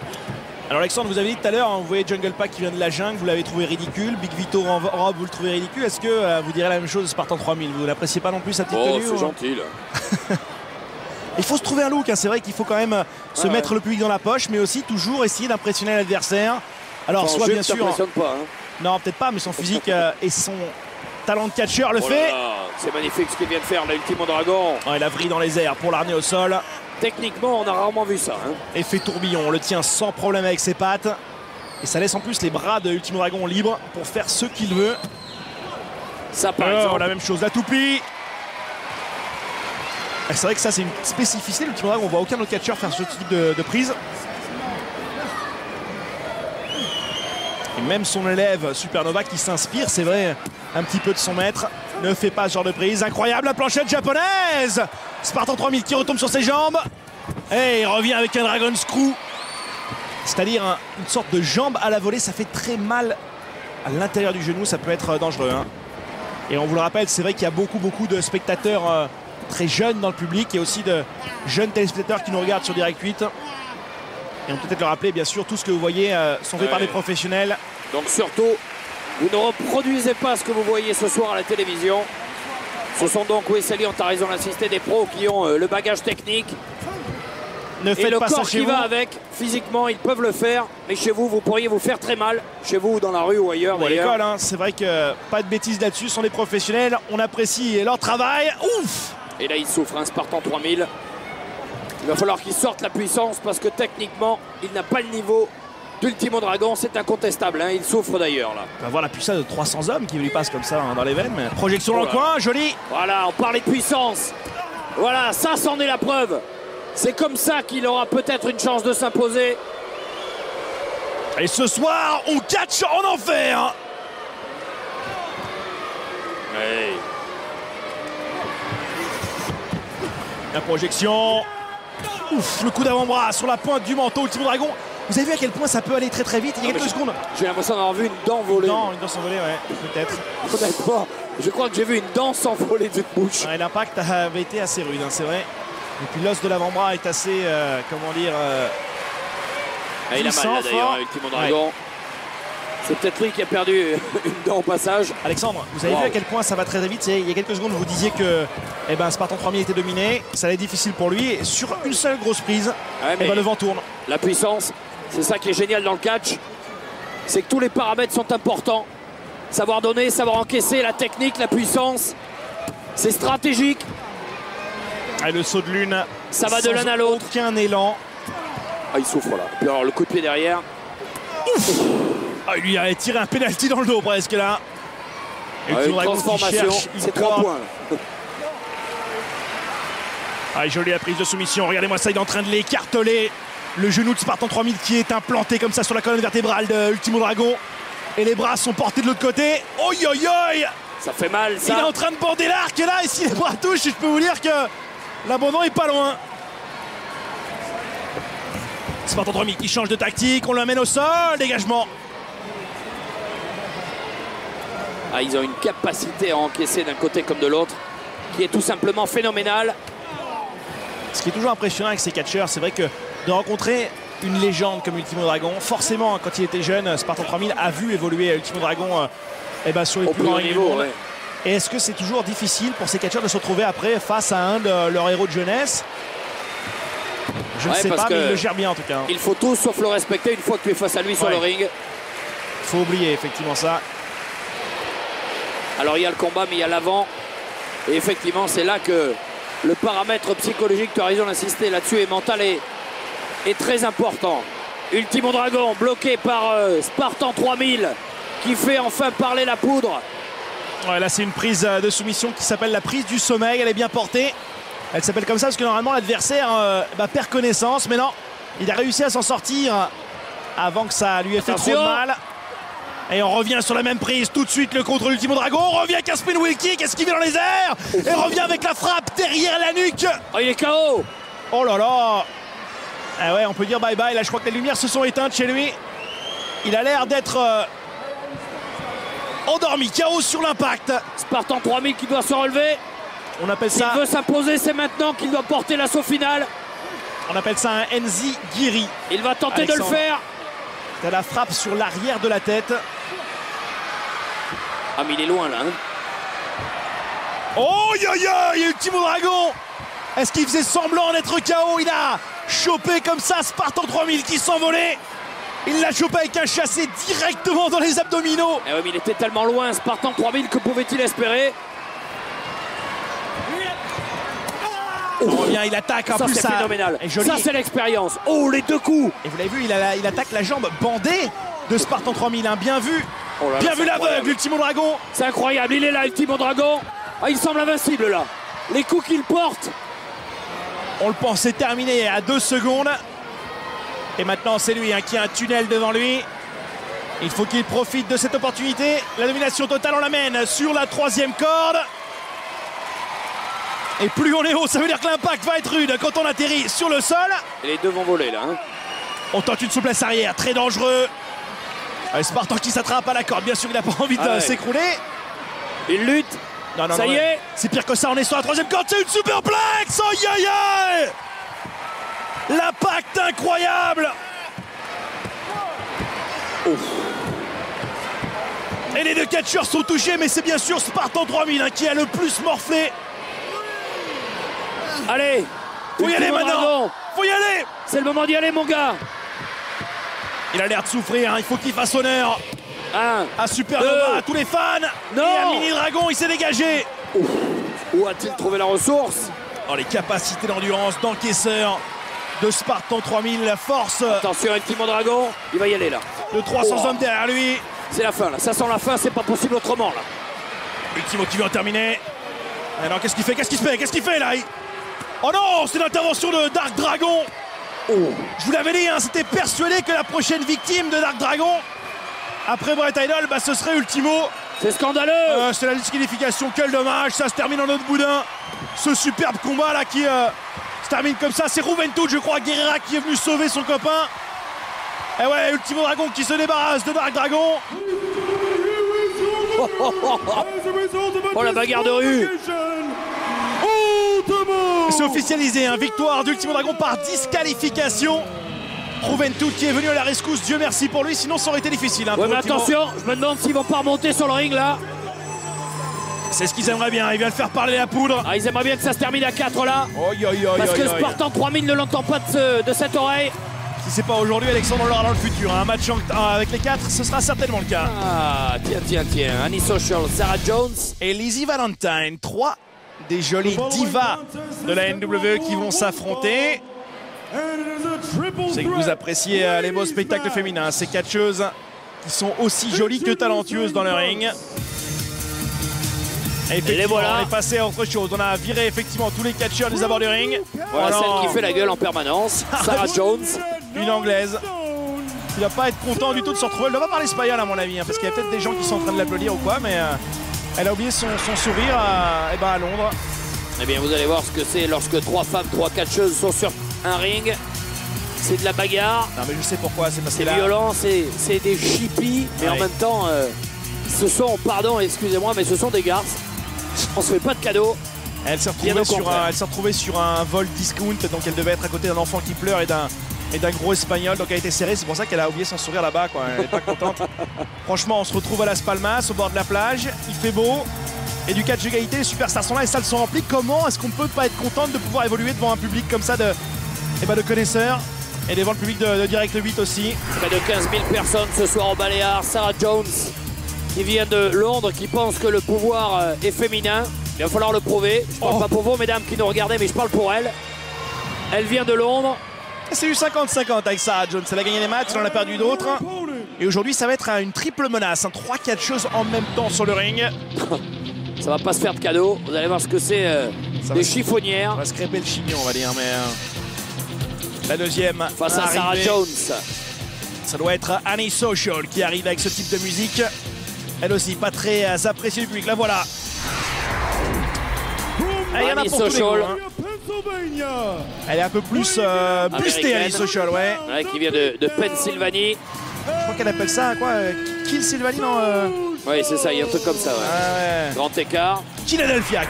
Alors Alexandre, vous avez dit tout à l'heure, hein, vous voyez Jungle Pack qui vient de la jungle, vous l'avez trouvé ridicule. Big Vito en robe, vous le trouvez ridicule. Est-ce que vous direz la même chose de Spartan 3000? Vous n'appréciez pas non plus sa petite tenue? C'est gentil là. Il faut se trouver un look, hein. C'est vrai qu'il faut quand même se mettre le public dans la poche, mais aussi toujours essayer d'impressionner l'adversaire. Alors enfin, soit bien sûr... pas, hein. Non, peut-être pas, mais son physique et son talent de catcheur le fait. C'est magnifique ce qu'il vient de faire là, Ultimo Dragon. Il a vrillé dans les airs pour l'arner au sol. Techniquement, on a rarement vu ça. Hein. Effet tourbillon, on le tient sans problème avec ses pattes. Et ça laisse en plus les bras de Ultimo Dragon libres pour faire ce qu'il veut. Ça par exemple. La même chose, la toupie. C'est vrai que ça c'est une spécificité de Ultimo Dragon, on voit aucun autre catcheur faire ce type de prise. Et même son élève Supernova qui s'inspire, c'est vrai, un petit peu de son maître, ne fait pas ce genre de prise. Incroyable la planchette japonaise. Spartan 3000 qui retombe sur ses jambes. Et il revient avec un Dragon Screw. C'est-à-dire une sorte de jambe à la volée, ça fait très mal à l'intérieur du genou, ça peut être dangereux. Hein. Et on vous le rappelle, c'est vrai qu'il y a beaucoup de spectateurs très jeunes dans le public et aussi de jeunes téléspectateurs qui nous regardent sur Direct 8. Et on peut peut-être le rappeler, bien sûr, tout ce que vous voyez sont faits par des professionnels. Donc surtout, vous ne reproduisez pas ce que vous voyez ce soir à la télévision. Ce sont donc, oui, Sally, on a raison d'insister, des pros qui ont le bagage technique. Ne faites et le pas corps ça chez qui vous. va avec, physiquement, ils peuvent le faire. Mais chez vous, vous pourriez vous faire très mal. Chez vous, ou dans la rue ou ailleurs. Ou à l'école, hein. C'est vrai que pas de bêtises là-dessus, ce sont des professionnels. On apprécie leur travail. Ouf! Et là, il souffre, un Spartan 3000. Il va falloir qu'il sorte la puissance parce que techniquement, il n'a pas le niveau d'Ultimo Dragon. C'est incontestable, hein. Il souffre d'ailleurs là. On va voir la puissance de 300 hommes qui lui passe comme ça dans les veines. Projection dans le coin, joli. Voilà, on parlait de puissance. Voilà, ça, c'en est la preuve. C'est comme ça qu'il aura peut-être une chance de s'imposer. Et ce soir, on catch en enfer. Hey. La projection. Ouf, le coup d'avant-bras sur la pointe du manteau Ultimo Dragon. Vous avez vu à quel point ça peut aller très vite il y a quelques secondes. J'ai l'impression d'avoir vu une dent voler. Non, une dent s'envoler, ouais, peut-être. Honnêtement, je crois que j'ai vu une dent s'envoler d'une bouche. Ouais, l'impact avait été assez rude, hein, c'est vrai. Et puis l'os de l'avant-bras est assez, comment dire... il a mal là d'ailleurs, Ultimo Dragon. Ouais. C'est peut-être lui qui a perdu une dent au passage. Alexandre, vous avez vu à quel point ça va très vite. Il y a quelques secondes, vous disiez que Spartan 3000 était dominé. Ça allait être difficile pour lui. Et sur une seule grosse prise, le vent tourne. La puissance, c'est ça qui est génial dans le catch. C'est que tous les paramètres sont importants. Savoir donner, savoir encaisser, la technique, la puissance. C'est stratégique. Et le saut de lune. Ça va de l'un à l'autre. Aucun élan. Ah, il souffre là. Puis alors le coup de pied derrière. Ouf. Ah, il lui a tiré un penalty dans le dos presque là. Et une transformation, c'est 3 points. Ah, jolie la prise de soumission. Regardez-moi ça, il est en train de l'écarteler. Le genou de Spartan 3000 qui est implanté comme ça sur la colonne vertébrale de Ultimo Dragon. Et les bras sont portés de l'autre côté. Oi, oi, oi. Ça fait mal, ça. Il est en train de bander l'arc là. Et si les bras touchent, je peux vous dire que l'abandon est pas loin. Spartan 3000 qui change de tactique. On l'amène au sol. Dégagement. Ah, ils ont une capacité à encaisser d'un côté comme de l'autre qui est tout simplement phénoménale. Ce qui est toujours impressionnant avec ces catcheurs, c'est vrai que de rencontrer une légende comme Ultimo Dragon, forcément quand il était jeune, Spartan 3000 a vu évoluer Ultimo Dragon sur les plus grands niveaux. Ouais. Et est-ce que c'est toujours difficile pour ces catcheurs de se retrouver après face à un de leurs héros de jeunesse? Je ne sais pas, mais il le gère bien en tout cas. Il faut tout sauf le respecter une fois que tu es face à lui sur le ring. Il faut oublier effectivement ça. Alors il y a le combat, mais il y a l'avant. Et effectivement, c'est là que le paramètre psychologique, tu as raison d'insister là-dessus, et mental est très important. Ultimo Dragon bloqué par Spartan 3000 qui fait enfin parler la poudre. Ouais, là c'est une prise de soumission qui s'appelle la prise du sommeil. Elle est bien portée. Elle s'appelle comme ça parce que normalement l'adversaire perd connaissance. Mais non, il a réussi à s'en sortir avant que ça lui ait fait trop de mal. Et on revient sur la même prise, tout de suite le contre l'Ultimo Dragon. On revient avec un spin wheel kick, esquivé dans les airs. Et revient avec la frappe derrière la nuque. Oh, il est KO. Oh là là. Ah ouais, on peut dire bye bye. Là, je crois que les lumières se sont éteintes chez lui. Il a l'air d'être endormi, KO sur l'impact. Spartan 3000 qui doit se relever. On appelle ça... S'il veut s'imposer, c'est maintenant qu'il doit porter l'assaut final. On appelle ça un Enzi Giri. Il va tenter de le faire. T'as la frappe sur l'arrière de la tête. Ah mais il est loin là. Hein. Oh ya ya, il y a Ultimo Dragon. Est-ce qu'il faisait semblant d'être KO? Il a chopé comme ça Spartan 3000 qui s'envolait. Il l'a chopé avec un chassé directement dans les abdominaux. Eh oui, mais il était tellement loin, Spartan 3000, que pouvait-il espérer? On revient, il attaque en ça, plus. C'est phénoménal. Joli. Ça, c'est l'expérience. Oh, les deux coups. Et vous l'avez vu, il attaque la jambe bandée de Spartan 3000. Hein. Bien vu. Oh là là, bien vu l'aveugle, Ultimo Dragon. C'est incroyable. Il est là, Ultimo Dragon. Ah, il semble invincible là. Les coups qu'il porte. On le pensait terminé à 2 secondes. Et maintenant, c'est lui qui a un tunnel devant lui. Il faut qu'il profite de cette opportunité. La domination totale, on l'amène sur la 3e corde. Et plus on est haut, ça veut dire que l'impact va être rude quand on atterrit sur le sol. Et les deux vont voler là. Hein. On tente une souplesse arrière, très dangereux. Allez, Spartan qui s'attrape à la corde. Bien sûr, il n'a pas envie de s'écrouler. Il lutte. Non, ça y est. C'est pire que ça, on est sur la 3e corde. C'est une superplex. Oh, aïe, aïe. L'impact incroyable. Ouf. Et les deux catcheurs sont touchés, mais c'est bien sûr Spartan 3000 qui a le plus morflé. Allez, faut y aller maintenant. Faut y aller. C'est le moment d'y aller, mon gars. Il a l'air de souffrir, il faut qu'il fasse honneur à Supernova, à tous les fans. Non. Et à Mini Dragon, il s'est dégagé. Où a-t-il trouvé la ressource? Oh, les capacités d'endurance, d'encaisseur de Spartan 3000, la force. Attention, Ultimo Dragon, il va y aller là. De 300 hommes derrière lui. C'est la fin là, ça sent la fin, c'est pas possible autrement là. Ultimo qui veut en terminer. Alors qu'est-ce qu'il fait? Qu'est-ce qu'il fait là? Oh non, c'est l'intervention de Dark Dragon. Je vous l'avais dit, c'était persuadé que la prochaine victime de Dark Dragon, après Bret Idol, ce serait Ultimo. C'est scandaleux. C'est la disqualification, quel dommage. Ça se termine en autre boudin. Ce superbe combat là qui se termine comme ça. C'est Juventud, je crois, Guerrera qui est venu sauver son copain. Et ouais, Ultimo Dragon qui se débarrasse de Dark Dragon. Oh, la bagarre de rue. C'est officialisé, victoire d'Ultimo Dragon par disqualification. Juventud qui est venu à la rescousse, Dieu merci pour lui, sinon ça aurait été difficile. Ouais, mais attention, je me demande s'ils vont pas remonter sur le ring là. C'est ce qu'ils aimeraient bien, ils viennent faire parler la poudre. Ah, ils aimeraient bien que ça se termine à 4 là. Parce que Spartan 3000 ne l'entend pas de cette oreille. Si c'est pas aujourd'hui, Alexandre, on l'aura dans le futur. Un match avec les 4, ce sera certainement le cas. Ah, tiens. Annie Social, Sarah Jones et Lizzie Valentine, 3 des jolies divas de la NWE qui vont s'affronter. Je sais que vous appréciez les beaux spectacles féminins, ces catcheuses qui sont aussi jolies que talentueuses dans le ring. Et effectivement, voilà. On est passé à autre chose. On a viré effectivement tous les catcheurs des abords du ring. Voilà celle qui fait la gueule en permanence, Sarah Jones. Une anglaise. Il va pas être content du tout de se retrouver. Elle ne va pas parler espagnol à mon avis, parce qu'il y a peut-être des gens qui sont en train de l'applaudir ou quoi, mais elle a oublié son sourire à Londres. Eh bien, vous allez voir ce que c'est lorsque 3 femmes, 3 catcheuses sont sur un ring. C'est de la bagarre. Non, mais je sais pourquoi. C'est parce que c'est violent, c'est des chippies, mais en même temps, Ce sont, pardon, excusez-moi, mais ce sont des garces. On se fait pas de cadeaux. Elle s'est retrouvée sur un vol discount, donc elle devait être à côté d'un enfant qui pleure et d'un gros espagnol, donc elle a été serrée, c'est pour ça qu'elle a oublié son sourire là-bas, quoi. Elle n'est pas contente. Franchement, on se retrouve à Las Palmas, au bord de la plage, il fait beau, et du catch d'égalité, les superstars sont là, les salles sont remplies. Comment est-ce qu'on peut pas être contente de pouvoir évoluer devant un public comme ça de connaisseurs, et devant le public de Direct 8 aussi. Près de 15 000 personnes ce soir au Baléares. Sarah Jones, qui vient de Londres, qui pense que le pouvoir est féminin. Il va falloir le prouver. Je parle pas pour vous, mesdames qui nous regardez, mais je parle pour elle. Elle vient de Londres. C'est eu 50-50 avec Sarah Jones. Elle a gagné des matchs, elle en a perdu d'autres. Et aujourd'hui, ça va être une triple menace. 3-4 choses en même temps sur le ring. Ça va pas se faire de cadeaux. Vous allez voir ce que c'est des chiffonnières. On va se crêper le chignon, on va dire. Mais la deuxième face à Sarah Jones. Ça doit être Annie Social qui arrive avec ce type de musique. Elle aussi, pas très appréciée du public. La voilà. Annie Social. Elle est un peu plus boostée, Annie Social, ouais. Qui vient de Pennsylvanie. Je crois qu'elle appelle ça quoi, Kill Sylvanie, non Oui, c'est ça, il y a un truc comme ça, ouais. Ah ouais. Grand écart. Philadelphia, un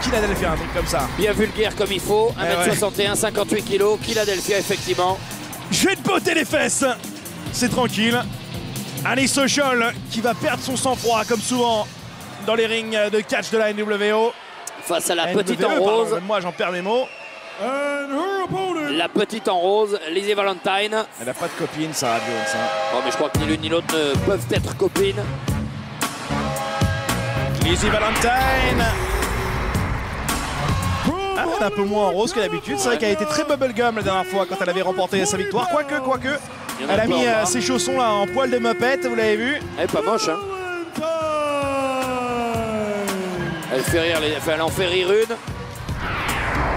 truc comme ça. Bien vulgaire comme il faut, 1m61, 58 kg, Philadelphia, effectivement. Je vais te botter les fesses. C'est tranquille. Annie Social qui va perdre son sang-froid, comme souvent, dans les rings de catch de la NWO. Face à la petite en rose. Pardon, moi, j'en perds mes mots. La petite en rose, Lizzie Valentine. Elle n'a pas de copine, Sarah Jones. Hein. Bon, mais je crois que ni l'une ni l'autre ne peuvent être copines. Lizzie Valentine. Ah, elle est un peu moins en rose que d'habitude. C'est vrai qu'elle a été très bubblegum la dernière fois quand elle avait remporté sa victoire. Quoique. Elle a mis ses chaussons là en poil de mopette, vous l'avez vu. Elle est pas moche, hein. Elle fait rire, elle en fait rire une.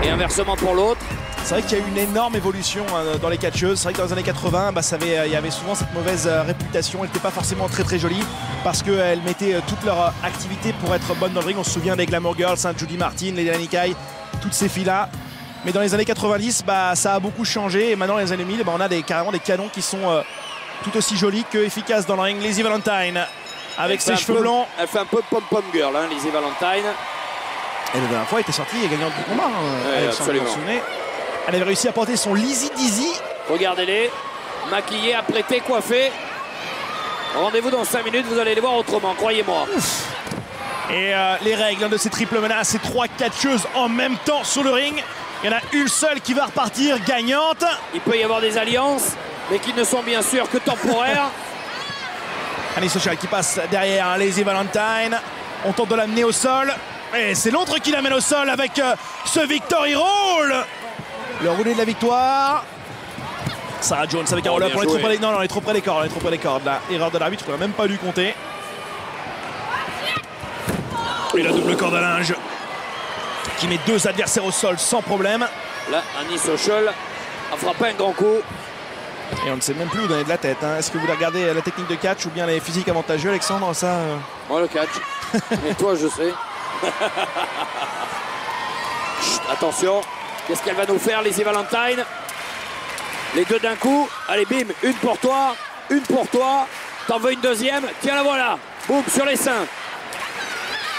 Et inversement pour l'autre. C'est vrai qu'il y a eu une énorme évolution dans les catcheuses. C'est vrai que dans les années 80, il y avait souvent cette mauvaise réputation. Elle n'était pas forcément très jolie parce qu'elles mettaient toute leur activité pour être bonnes dans le ring. On se souvient des Glamour Girls, Judy Martin, Leila Nikai, toutes ces filles-là. Mais dans les années 90, ça a beaucoup changé. Et maintenant, dans les années 1000, on a carrément des canons qui sont tout aussi jolis qu'efficaces dans le ring. Lizzie Valentine, avec ses cheveux blancs. Elle fait un peu pom-pom girl, hein, Lizzie Valentine. Et la dernière fois, elle était sortie et gagnante du combat. Ouais, absolument. Elle avait réussi à porter son Lizzie Dizzy. Regardez-les, maquillés, apprêtés, coiffés. Rendez-vous dans 5 minutes, vous allez les voir autrement, croyez-moi. Et les règles de ces triples menaces, c'est 3 catcheuses en même temps sur le ring. Il y en a une seule qui va repartir gagnante. Il peut y avoir des alliances, mais qui ne sont bien sûr que temporaires. Annie Social qui passe derrière Lizzie Valentine. On tente de l'amener au sol. Et c'est l'autre qui l'amène au sol avec ce Victory Roll. Le roulé de la victoire. Sarah Jones avec un roll-up. On est trop près des... Non, on est trop près des cordes. On est trop près des cordes. Là, erreur de l'arbitre, on n'a même pas dû compter. Et la double corde à linge qui met 2 adversaires au sol sans problème. Là, Annie Social a frappé un grand coup. Et on ne sait même plus où donner de la tête. Hein. Est-ce que vous regardez la technique de catch ou bien les physiques avantageux, Alexandre? Ça, Moi, le catch. Et toi, je sais. Chut, attention. Qu'est-ce qu'elle va nous faire, Lizzie Valentine? Les deux d'un coup. Allez, bim. Une pour toi. Une pour toi. T'en veux une deuxième? Tiens, la voilà. Boum, sur les seins.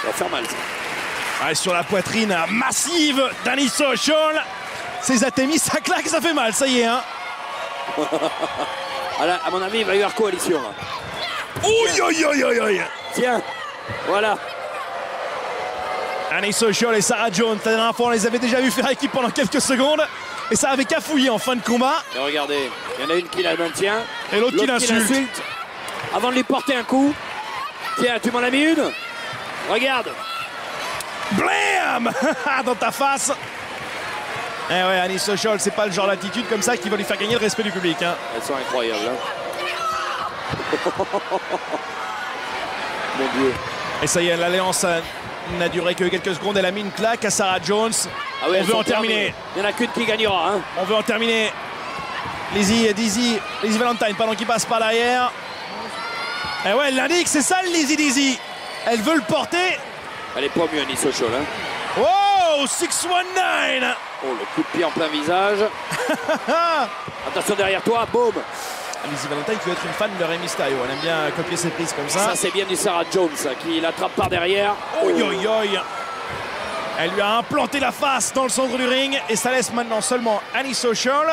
Ça va faire mal, ça. Ouais, sur la poitrine massive d'Annie Social. Ses atémis, ça claque, ça fait mal. Ça y est, hein. À mon avis, il va y avoir coalition. Ouïe. Tiens, voilà. Annie Social et Sarah Jones, la dernière fois on les avait déjà vu faire équipe pendant quelques secondes et ça avait cafouillé en fin de combat. Et regardez, il y en a une qui la maintient et l'autre qui l'insulte avant de lui porter un coup. Tiens, tu m'en as mis une. Regarde. Blam. Dans ta face. Eh ouais, Annie Social, c'est pas le genre d'attitude comme ça qui va lui faire gagner le respect du public. Hein. Elles sont incroyables. Hein. Mon Dieu. Et ça y est, l'alliance n'a duré que quelques secondes. Elle a mis une claque à Sarah Jones. Ah ouais, on veut en terminer. Il n'y en a qu'une qui gagnera. Hein. On veut en terminer. Lizzie Valentine, pardon, qui passe par l'arrière. Et ouais, elle l'indique, c'est ça le Lizzie Dizzy. Elle veut le porter. Elle est pas mieux, Annie Social. Hein. Oh, 619. Oh, le coup de pied en plein visage. Attention derrière toi, boum. Lizzie Valentine qui veut être une fan de Rey Mysterio. Elle aime bien copier ses prises comme ça. Ça, c'est bien du Sarah Jones qui l'attrape par derrière. Oi, oi, oi. Elle lui a implanté la face dans le centre du ring et ça laisse maintenant seulement Annie Social.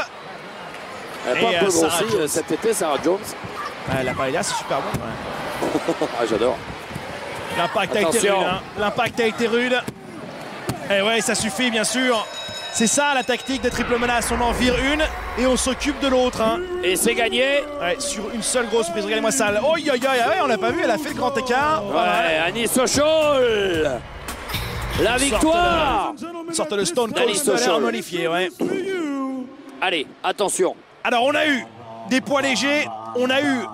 Elle a pas un peu grossi cet été, Sarah Jones. La paella, c'est super bon. Ouais. Ah, j'adore. L'impact a été rude. Hein. L'impact a été rude. Et ouais, ça suffit, bien sûr. C'est ça la tactique des triple menaces. On en vire une et on s'occupe de l'autre. Hein. Et c'est gagné. Ouais, sur une seule grosse prise. Regardez-moi ça. Oh, ouais, on l'a pas vu. Elle a fait le grand écart. Ouais, Annie Social. La victoire. Une sorte de Stone Cold Stunner modifié, ouais. Allez, attention. Alors, on a eu des poids légers. On a eu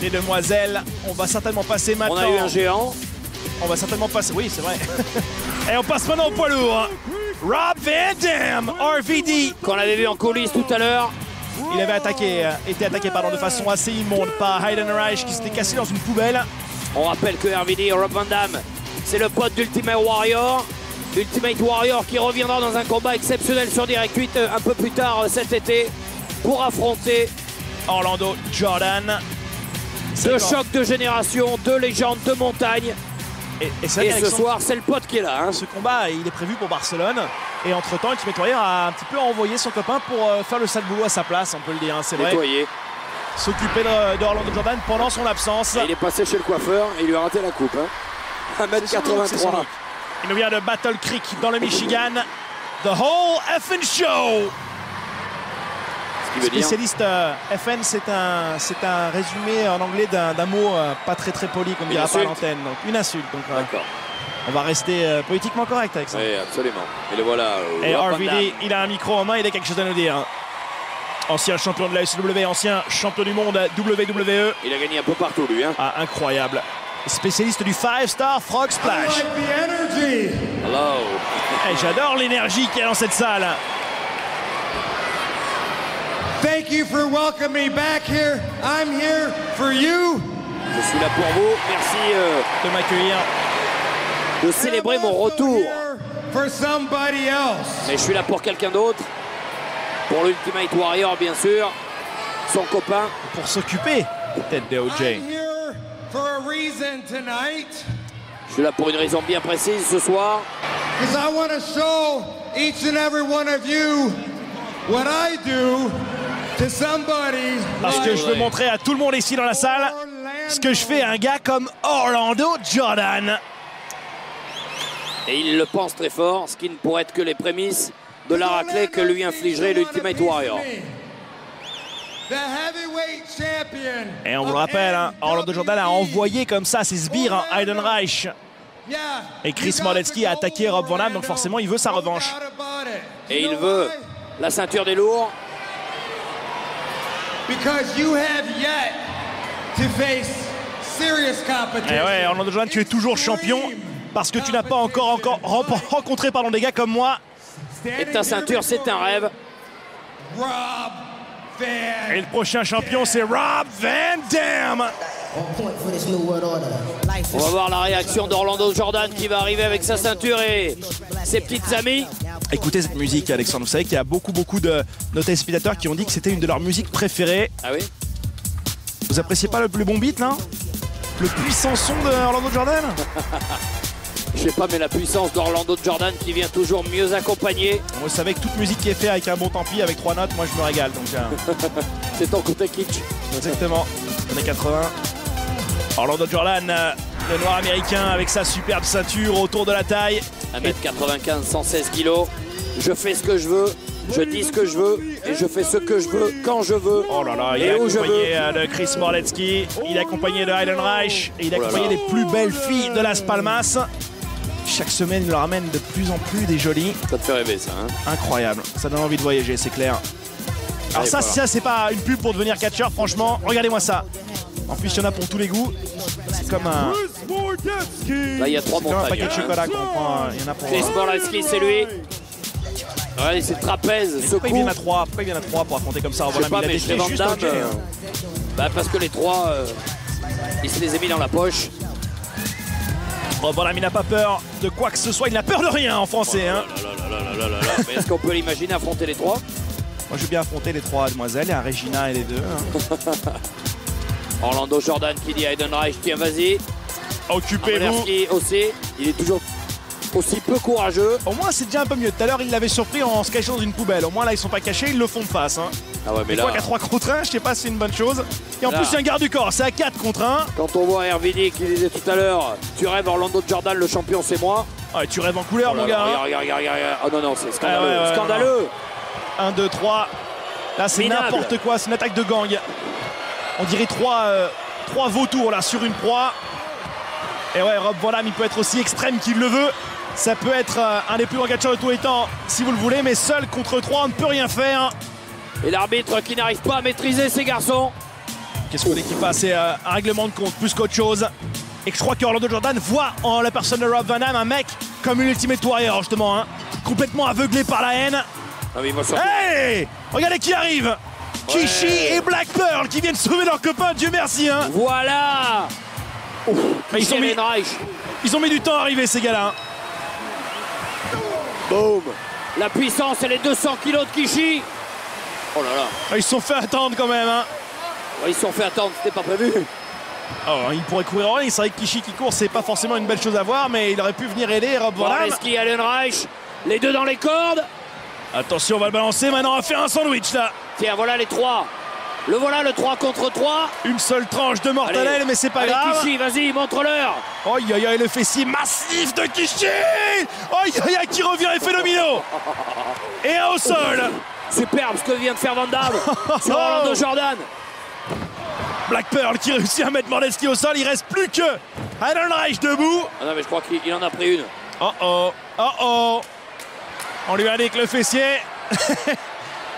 des demoiselles. On va certainement passer maintenant. On a eu un géant. On va certainement passer. Oui, c'est vrai. Et on passe maintenant au poids lourd. Rob Van Dam, RVD. Qu'on avait vu en coulisses tout à l'heure. Il avait été attaqué de façon assez immonde par Hayden Reich qui s'était cassé dans une poubelle. On rappelle que RVD, Rob Van Dam, c'est le pote d'Ultimate Warrior. Ultimate Warrior qui reviendra dans un combat exceptionnel sur Direct 8 un peu plus tard cet été pour affronter Orlando Jordan. Deux chocs de génération, deux légendes de montagne. Et ce soir, c'est le pote qui est là. Hein. Ce combat, il est prévu pour Barcelone. Et entre-temps, Ultimate Warrior a un petit peu envoyé son copain pour faire le sale boulot à sa place, on peut le dire. Hein, c'est vrai. Nettoyer. S'occuper d'Orlando Jordan pendant son absence. Et il est passé chez le coiffeur et il lui a raté la coupe. Hein. 1m83. Il nous vient de Battle Creek dans le Michigan. The Whole FN Show. Spécialiste FN, c'est un résumé en anglais d'un mot pas très poli qu'on ne dira pas à l'antenne. Donc une insulte. Donc on va rester politiquement correct avec ça. Oui, absolument. Et le voilà. Et RVD, il a un micro en main, il a quelque chose à nous dire. Ancien champion de la SW, ancien champion du monde WWE. Il a gagné un peu partout lui. Hein. Ah, incroyable. Spécialiste du 5-Star Frog Splash. Hello. Hey, j'adore l'énergie qu'il y a dans cette salle. Thank you for welcoming me back here. I'm here for you. Je suis là pour vous. Merci de m'accueillir. De célébrer mon retour. For somebody else. Mais je suis là pour quelqu'un d'autre. Pour l'Ultimate Warrior, bien sûr. Son copain. Pour s'occuper peut-être de OJ. I'm here for a reason tonight. Je suis là pour une raison bien précise ce soir. Because I want to show each and every one of you what I do. Parce que je veux montrer à tout le monde ici dans la salle ce que je fais à un gars comme Orlando Jordan. Et il le pense très fort, ce qui ne pourrait être que les prémices de la raclée que lui infligerait l'Ultimate Warrior. Et on vous le rappelle, hein, Orlando Jordan a envoyé comme ça ses sbires, hein, Hayden Reich. Et Chris Morletsky a attaqué Rob Van Dam, donc forcément il veut sa revanche. Et il veut la ceinture des lourds. Because you have yet to face serious competition. Et ouais, Orlando Jordan, tu es toujours champion parce que tu n'as pas encore rencontré des gars comme moi. Et ta ceinture, c'est un rêve. Et le prochain champion, c'est Rob Van Dam. On va voir la réaction d'Orlando Jordan qui va arriver avec sa ceinture et ses petites amies. Écoutez cette musique, Alexandre. Vous savez qu'il y a beaucoup de nos téléspectateurs qui ont dit que c'était une de leurs musiques préférées. Ah oui? Vous appréciez pas le bon beat, là? Le puissant son de Orlando Jordan? Je sais pas, mais la puissance d'Orlando Jordan qui vient toujours mieux accompagner. Vous savez que toute musique qui est faite avec un bon tant pis, avec 3 notes, moi je me régale. Donc c'est ton côté kitsch. Exactement. Années 80. Orlando Jordan, le noir américain avec sa superbe ceinture autour de la taille. 1m95, 116 kg. Je fais ce que je veux, je dis ce que je veux et je fais ce que je veux quand je veux. Oh là là, il est accompagné de Chris Morletsky, il est accompagné de Hayden Reich et il est accompagné des plus belles filles de Las Palmas. Chaque semaine, il leur amène de plus en plus des jolies. Ça te fait rêver ça, hein? Incroyable, ça donne envie de voyager, c'est clair. Alors ça c'est pas une pub pour devenir catcheur, franchement, regardez-moi ça. En plus, il y en a pour tous les goûts. C'est comme un... Là, il y a 3 montagnes. C'est un paquet de chocolat qu'on prend. Il y en a pour... Chris Morletsky, c'est lui. Regardez, c'est trapèze, ce coup. Pourquoi il vient à 3 pour affronter comme ça? Je sais pas, mais chez Van Damme, parce que les 3, il se les a mis dans la poche. Bon, voilà, il n'a pas peur de quoi que ce soit. Il n'a peur de rien en français. Mais est-ce qu'on peut l'imaginer affronter les 3? Moi, je vais bien affronter les 3 demoiselles. Il y a Regina et les 2. Hein. Orlando Jordan qui dit à Heidenreich, tiens, vas-y. Occupez-vous. Aussi, il est toujours aussi peu courageux. Au moins, c'est déjà un peu mieux. Tout à l'heure, il l'avait surpris en se cachant dans une poubelle. Au moins, là, ils sont pas cachés, ils le font de face. Hein. Ah ouais, mais là... Quoi qu'à 3 contre 1, je sais pas si c'est une bonne chose. Et en plus, il y a un garde du corps. C'est à 4 contre 1. Quand on voit Hervini qui disait tout à l'heure, tu rêves Orlando Jordan, le champion, c'est moi. Ouais, tu rêves en couleur, mon gars. Regarde. Oh non, non, c'est scandaleux. Scandaleux. 1, 2, 3. Là, c'est n'importe quoi. C'est une attaque de gang. On dirait 3 vautours là sur une proie. Et ouais, Rob Van Dam, il peut être aussi extrême qu'il le veut. Ça peut être un des plus grands catcheurs de tous les temps, si vous le voulez, mais seul contre 3, on ne peut rien faire. Et l'arbitre qui n'arrive pas à maîtriser ces garçons. Qu'est-ce qu'on voulait qu'il fasse? C'est un règlement de compte plus qu'autre chose. Et je crois que Orlando Jordan voit en la personne de Rob Van Dam un mec comme une Ultimate Warrior, justement, hein, complètement aveuglé par la haine. Non, mais il va hey, regardez qui arrive. Ouais. Kishi et Black Pearl qui viennent sauver leur copain, Dieu merci. Hein. Voilà. Ils ont mis du temps à arriver, ces gars-là. Boum. La puissance et les 200 kilos de Kishi. Oh là là. Ils se sont fait attendre quand même. Hein. Ouais, ils se sont fait attendre, c'était pas prévu. Oh, il pourrait courir en ligne. C'est vrai que Kishi qui court, c'est pas forcément une belle chose à voir, mais il aurait pu venir aider Rob Van Dam. Borleski, Heidenreich, les deux dans les cordes. Attention, on va le balancer. Maintenant, on va faire un sandwich là. Tiens, voilà les 3. Le voilà, le 3 contre 3. Une seule tranche de mortadelle, mais c'est pas grave. Kishi, vas-y, montre-leur. Aïe, aïe, aïe, le fessier massif de Kishi. Aïe, aïe, aïe, qui revient et fait domino. Et un au sol. Superbe ce que vient de faire Van Dam sur Orlando Jordan. Black Pearl qui réussit à mettre Borleski au sol. Il reste plus que Heidenreich debout. Ah non, mais je crois qu'il en a pris une. Oh oh, oh oh. On lui indique le fessier.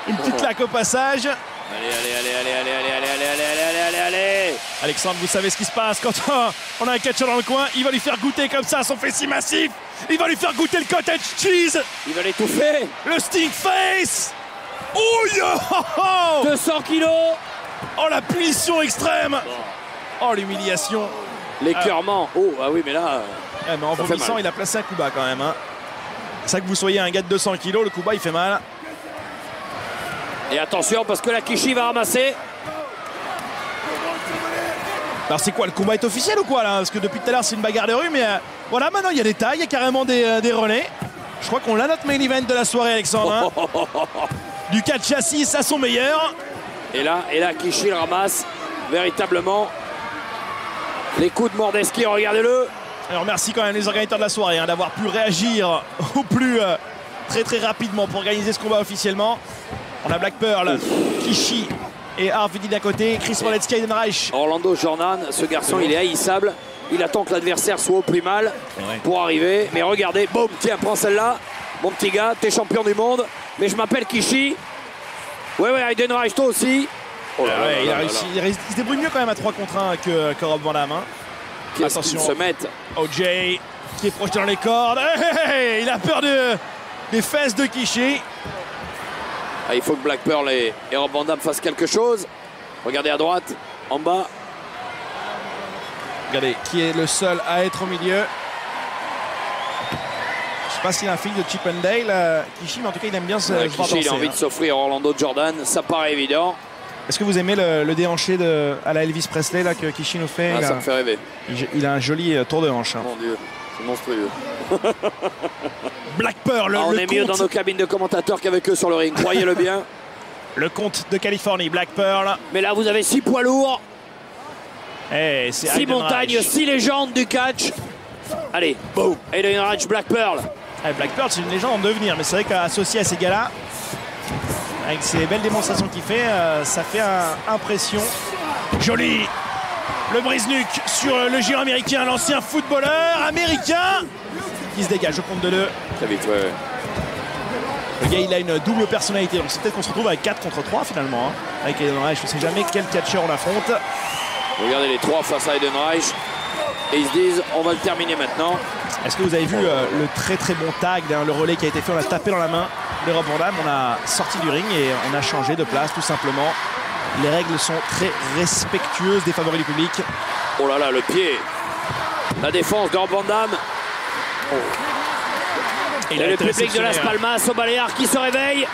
Une petite claque au passage. Allez. Alexandre, vous savez ce qui se passe quand on a un catcheur dans le coin. Il va lui faire goûter comme ça son fessier massif. Il va lui faire goûter le cottage cheese. Il va l'étouffer. Le stink face. Oh, yo 200 kilos. Oh, la punition extrême. Oh, l'humiliation. L'écœurement. Oh, ah oui, mais là... mais en vomissant, il a placé un coup bas quand même. Hein. C'est ça que vous soyez un gars de 200 kilos, le coup bas, il fait mal. Et attention, parce que la Kishi va ramasser. Alors c'est quoi, le combat est officiel ou quoi là? Parce que depuis tout à l'heure c'est une bagarre de rue, mais voilà, maintenant il y a des tailles, il y a carrément des relais. Je crois qu'on a notre main event de la soirée, Alexandre. Hein. Du catch chassis à son meilleur. Et là Kishi le ramasse véritablement. Les coups de Borleski, regardez-le. Alors merci quand même les organisateurs de la soirée hein, d'avoir pu réagir au plus très rapidement pour organiser ce combat officiellement. On a Black Pearl, Kishi et Hervini d'un côté, Chris Borleski, Heidenreich. Orlando Jordan, ce garçon il est haïssable. Il attend que l'adversaire soit au plus mal pour arriver. Mais regardez, boum, tiens, prends celle-là. Mon petit gars, t'es champion du monde. Mais je m'appelle Kishi. Ouais, Heidenreich, toi aussi. Oh là là, il a réussi. Il se débrouille mieux quand même à 3 contre 1 que Rob Van Dam. Hein. Attention. Se mettent. OJ qui est projeté dans les cordes. Il a peur des fesses de Kishi. Ah, il faut que Black Pearl et Rob Van Dam fassent quelque chose. Regardez à droite, en bas. Regardez, qui est le seul à être au milieu. Je sais pas s'il a un fil de Chip and Dale, Kishi, mais en tout cas, il aime bien se Kishi, danser, il a envie de s'offrir Orlando Jordan. Ça paraît évident. Est-ce que vous aimez le déhanché à la Elvis Presley là, que Kishi nous fait? Ça me fait rêver. Il a un joli tour de hanche. Hein. Mon Dieu, c'est monstrueux. Black Pearl, on est mieux dans nos cabines de commentateurs qu'avec eux sur le ring, croyez-le bien. Le comte de Californie, Black Pearl. Mais là, vous avez 6 poids lourds. 6 montagnes, 6 légendes du catch. Allez, boum. Heidenreich, Black Pearl. Black Pearl, c'est une légende en devenir, mais c'est vrai qu'associé à ces gars-là, avec ces belles démonstrations qu'il fait, ça fait impression. Joli. Le brise-nuque sur le géant américain, l'ancien footballeur américain qui se dégage au compte de 2. Très vite, ouais. Le gars, il a une double personnalité, donc c'est peut-être qu'on se retrouve avec 4 contre 3 finalement. Hein. Avec Heidenreich, je ne sais jamais quel catcheur on affronte. Regardez les 3 face à Heidenreich. Et ils se disent, on va le terminer maintenant. Est-ce que vous avez vu le très bon tag, le relais qui a été fait? On a tapé dans la main de Rob Van Dam, on a sorti du ring et on a changé de place tout simplement. Les règles sont très respectueuses des favoris du public. Oh là là, le pied. La défense de Rob Van Dam. Oh. Et le public de Las Palmas au Baléares qui se réveille.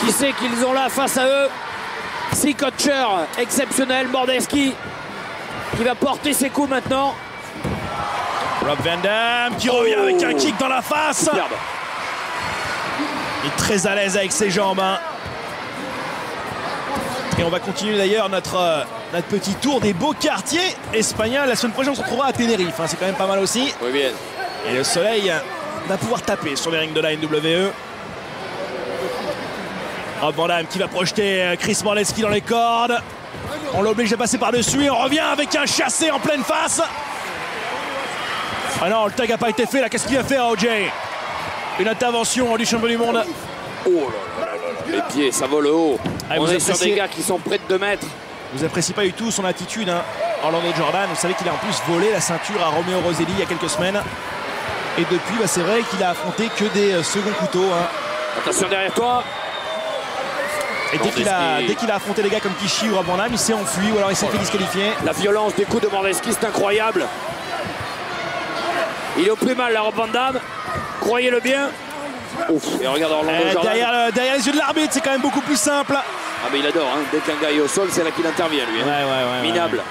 Qui sait qu'ils ont là face à eux 6 coachers exceptionnels. Mordeski qui va porter ses coups maintenant. Rob Van Dam qui revient avec un kick dans la face. Superbe. Il est très à l'aise avec ses jambes. Hein. Et on va continuer d'ailleurs notre petit tour des beaux quartiers espagnols. La semaine prochaine, on se retrouvera à Tenerife. Hein. C'est quand même pas mal aussi. Oui, bien. Et le soleil va pouvoir taper sur les rings de la NWE. Rob Van Dam qui va projeter Chris Mordeski dans les cordes. On l'oblige à passer par-dessus et on revient avec un chassé en pleine face. Ah non, le tag n'a pas été fait là. Qu'est-ce qu'il a fait à OJ? Une intervention du champion du monde. Oh là là là là. Les pieds, ça vole haut. Ah, on vous est sur appréciez... des gars qui sont près de 2 mètres. Vous appréciez pas du tout son attitude, hein. Orlando Jordan. Vous savez qu'il a en plus volé la ceinture à Romeo Roselli il y a quelques semaines. Et depuis, bah, c'est vrai qu'il a affronté que des seconds couteaux. Hein. Attention derrière toi. Et dès qu'il a affronté des gars comme Kishi ou Rob Van Dam, il s'est enfui ou alors il s'est fait disqualifier. La violence des coups de Mordeski, c'est incroyable. Il est au plus mal, la Rob Van Dam. Croyez-le bien. Ouf. Et regarde Orlando Jordan. Derrière les yeux de l'arbitre, c'est quand même beaucoup plus simple. Ah mais il adore, hein. Dès qu'un gars est au sol, c'est là qu'il intervient lui. Hein. Ouais, minable. Ouais.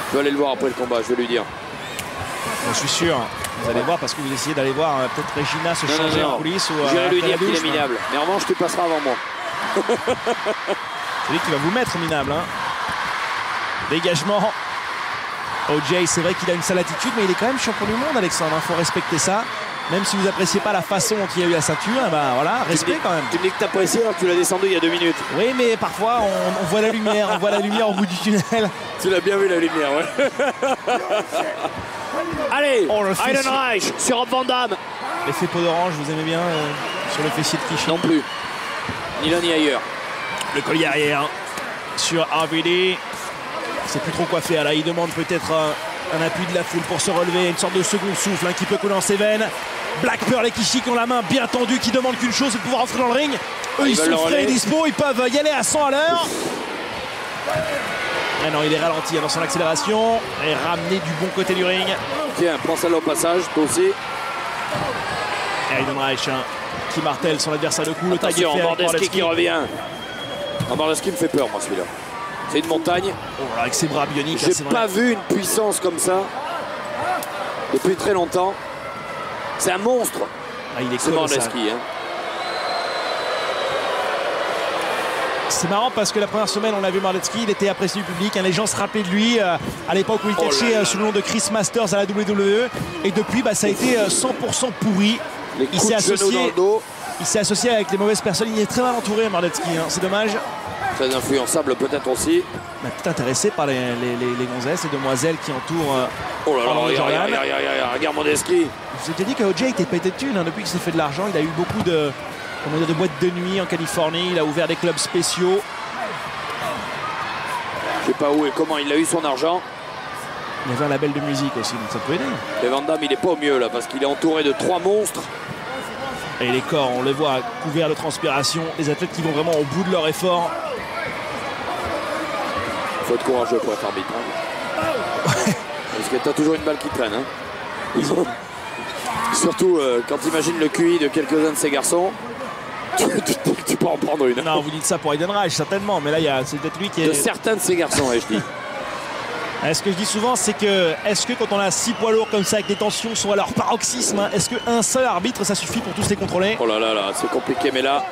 Je vais aller le voir après le combat, je vais lui dire. Je suis sûr. Vous allez voir parce que vous essayez d'aller voir peut-être Regina se changer en coulisses. Je vais lui dire qu'il est minable. Mais en revanche, tu passeras avant moi. C'est lui qui va vous mettre minable. Hein. Dégagement. OJ, c'est vrai qu'il a une sale attitude, mais il est quand même champion du monde, Alexandre. Il faut respecter ça. Même si vous n'appréciez pas la façon dont il a eu la ceinture, ben voilà, respect quand même. Tu me dis que tu apprécies alors que tu l'as descendu il y a 2 minutes. Oui, mais parfois on voit la lumière, on voit la lumière au bout du tunnel. Tu l'as bien vu la lumière, ouais. Allez, Iron Reich sur Rob Van Dam. L'effet peau d'orange, vous aimez bien sur le fessier de Kishi? Non plus, ni là ni ailleurs. Le collier arrière sur RVD. Il sait plus trop quoi faire là, il demande peut-être un appui de la foule pour se relever, une sorte de second souffle hein, qui peut couler dans ses veines. Black Pearl et Kishi qui ont la main bien tendue, qui demandent qu'une chose, c'est de pouvoir entrer dans le ring. Eux ils sont frais et dispo, ils peuvent y aller à 100 à l'heure. Ah non, il est ralenti dans son accélération et ramené du bon côté du ring. Tiens, prends celle-là au passage, toi aussi. Iron Reich hein, qui martèle son adversaire de coup. Le tag est fait. Mordeski qui revient. Mordeski me fait peur, moi, celui-là. C'est une montagne. Oh là, avec ses bras bioniques. J'ai pas vu une puissance comme ça depuis très longtemps. C'est un monstre. Ah, il est c'est Mordeski. Hein. C'est marrant parce que la première semaine, on a vu Mordeski, il était apprécié du public. Hein, les gens se rappelaient de lui à l'époque où il catchait sous le nom de Chris Masters à la WWE. Et depuis, bah, ça a été 100% pourri. Il s'est associé avec les mauvaises personnes. Il est très mal entouré, Mordeski. Hein. C'est dommage. Très influençable peut-être aussi. Peut-être intéressé par les gonzesses et demoiselles qui entourent. Oh là là, regarde Mordeski. Je vous ai dit qu'OJ était pété de thunes hein, depuis qu'il s'est fait de l'argent. Il a eu beaucoup de boîtes de nuit en Californie. Il a ouvert des clubs spéciaux. Je sais pas où et comment il a eu son argent. Il y avait un label de musique aussi, donc ça peut aider. Et Van Dam, il est pas au mieux là parce qu'il est entouré de 3 monstres. Et les corps, on les voit couverts de transpiration. Les athlètes qui vont vraiment au bout de leur effort. Faut être courageux pour être arbitre. Hein. Parce que t'as toujours une balle qui traîne. Hein. Surtout quand tu imagines le QI de quelques-uns de ces garçons, tu peux en prendre une. Non, vous dites ça pour Aiden Reich, certainement. Mais là, c'est peut-être lui qui est... De certains de ces garçons, je dis. Ce que je dis souvent, c'est que quand on a 6 poids lourds comme ça, avec des tensions sont à leur paroxysme, hein, est-ce qu'un seul arbitre, ça suffit pour tous les contrôler? Oh là là là, c'est compliqué. Mais là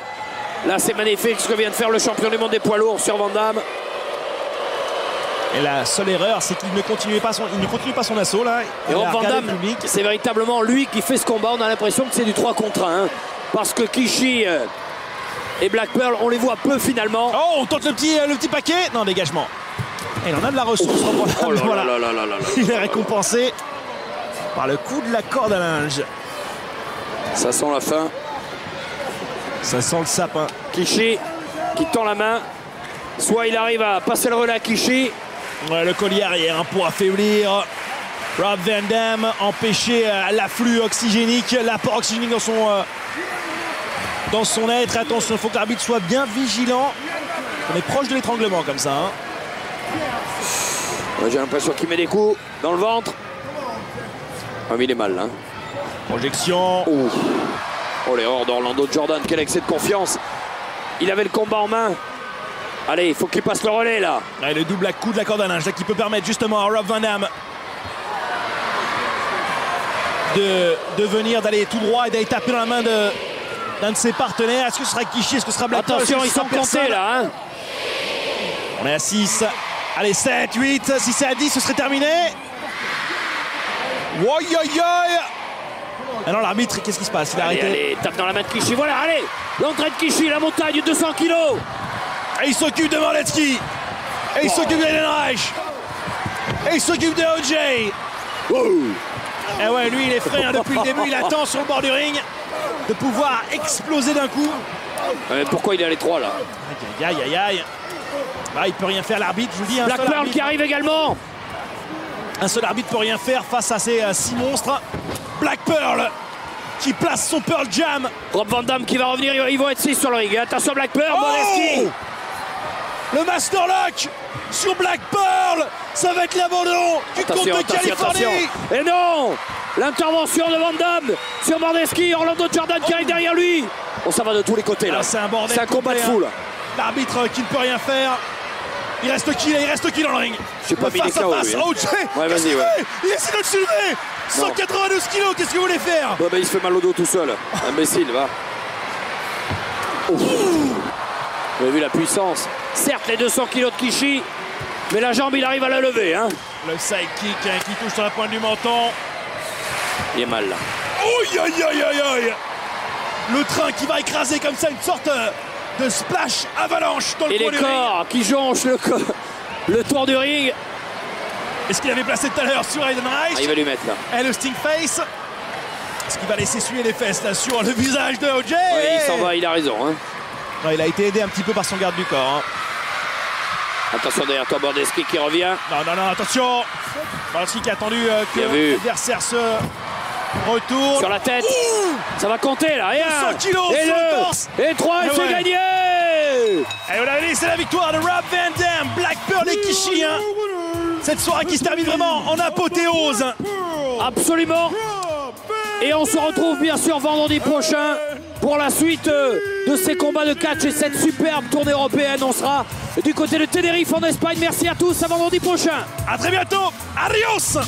c'est magnifique ce que vient de faire le champion du monde des poids lourds sur Van Dam. Et la seule erreur, c'est qu'il ne continue pas son assaut là. Et Van Dam, c'est véritablement lui qui fait ce combat. On a l'impression que c'est du 3 contre 1. Hein, parce que Kishi et Black Pearl, on les voit peu finalement. Oh, on tente le petit paquet. Non, dégagement. Et il en a de la ressource. Oh là voilà. là. Il est récompensé par le coup de la corde à linge. Ça sent la fin. Ça sent le sapin. Kishi qui tend la main. Soit il arrive à passer le relais à Kishi. Ouais, le collier arrière hein, pour affaiblir Rob Van Dam, empêcher l'afflux oxygénique, l'apport oxygénique dans son être. Attention, il faut que l'arbitre soit bien vigilant. On est proche de l'étranglement comme ça. Hein. Ouais, j'ai l'impression qu'il met des coups dans le ventre. Ah mais il est mal là. Projection. Oh Oh, l'erreur d'Orlando Jordan, quel excès de confiance. Il avait le combat en main. Allez, il faut qu'il passe le relais là. Ouais, le double à coup de la corde à linge là, qui peut permettre justement à Rob Van Dam de venir, d'aller tout droit et d'aller taper dans la main d'un de ses partenaires. Est-ce que ce sera Kishi? Est-ce que ce sera Black Pearl? Attention, ils sont comptés là. Hein. On est à 6. Allez, 7, 8. Si c'est à 10, ce serait terminé. Woy, yoy, yoy. Alors l'arbitre, qu'est-ce qui se passe? Il a arrêté. Allez, tape dans la main de Kishi. Voilà, allez. L'entrée de Kishi, la montagne, 200 kilos. Et il s'occupe de Mordetzky. Et il s'occupe d'Ehrenreich. Et il s'occupe de OJ. Et ouais, lui, il est frais hein, depuis le début. Il attend sur le bord du ring de pouvoir exploser d'un coup. Pourquoi il est à l'étroit là? Aïe, aïe, aïe, aïe. Ah, il peut rien faire, l'arbitre, je vous dis. Black Pearl qui arrive également. Un seul arbitre peut rien faire face à ces 6 monstres. Black Pearl qui place son Pearl Jam. Rob Van Dam qui va revenir, ils vont être 6 sur le ring. Attention Black Pearl, Mordetzky. Le Master Lock sur Black Pearl. Ça va être l'abandon du compte de Californie. Et non, l'intervention de Van Dam sur Mordetzky. Orlando Jordan qui arrive derrière lui. Bon, ça va de tous les côtés là. C'est un bordel. C'est un combat de foule. L'arbitre qui ne peut rien faire. Il reste qui dans le ring? J'ai pas mis les KO lui. Hein. Ouais, vas-y, ouais. Il essaie de le soulever. 192 kilos, qu'est-ce que vous voulez faire? Bah, il se fait mal au dos tout seul. Imbécile, va. Vous avez vu la puissance. Certes, les 200 kilos de Kishi, mais la jambe, il arrive à la lever. Hein. Le sidekick hein, qui touche sur la pointe du menton. Il est mal là. Aïe, aïe, aïe, aïe, aïe. Le train qui va écraser comme ça une sorte de splash avalanche dans le coin du ring. Et les corps qui jonchent le tour du ring. Est-ce qu'il avait placé tout à l'heure sur Ehrenreich? Il va lui mettre là. Et le Sting Face. Est-ce qu'il va laisser essuyer les fesses là sur le visage de OJ? Oui, il s'en va, il a raison. Hein. Non, il a été aidé un petit peu par son garde du corps. Hein. Attention derrière toi, Mordetzky qui revient. Non, attention. Mordetzky qui a attendu que l'adversaire se retourne. Sur la tête. Ça va compter là. Et 100 kilos et sur le torse. Et 3, et c'est gagné. Et on a vu, c'est la victoire de Rob Van Dam, Black Pearl et Kishi. Hein. Cette soirée qui se termine vraiment en apothéose. Absolument. Et on se retrouve bien sûr vendredi prochain pour la suite de ces combats de catch et cette superbe tournée européenne. On sera du côté de Tenerife en Espagne. Merci à tous, à vendredi prochain. À très bientôt. Adios.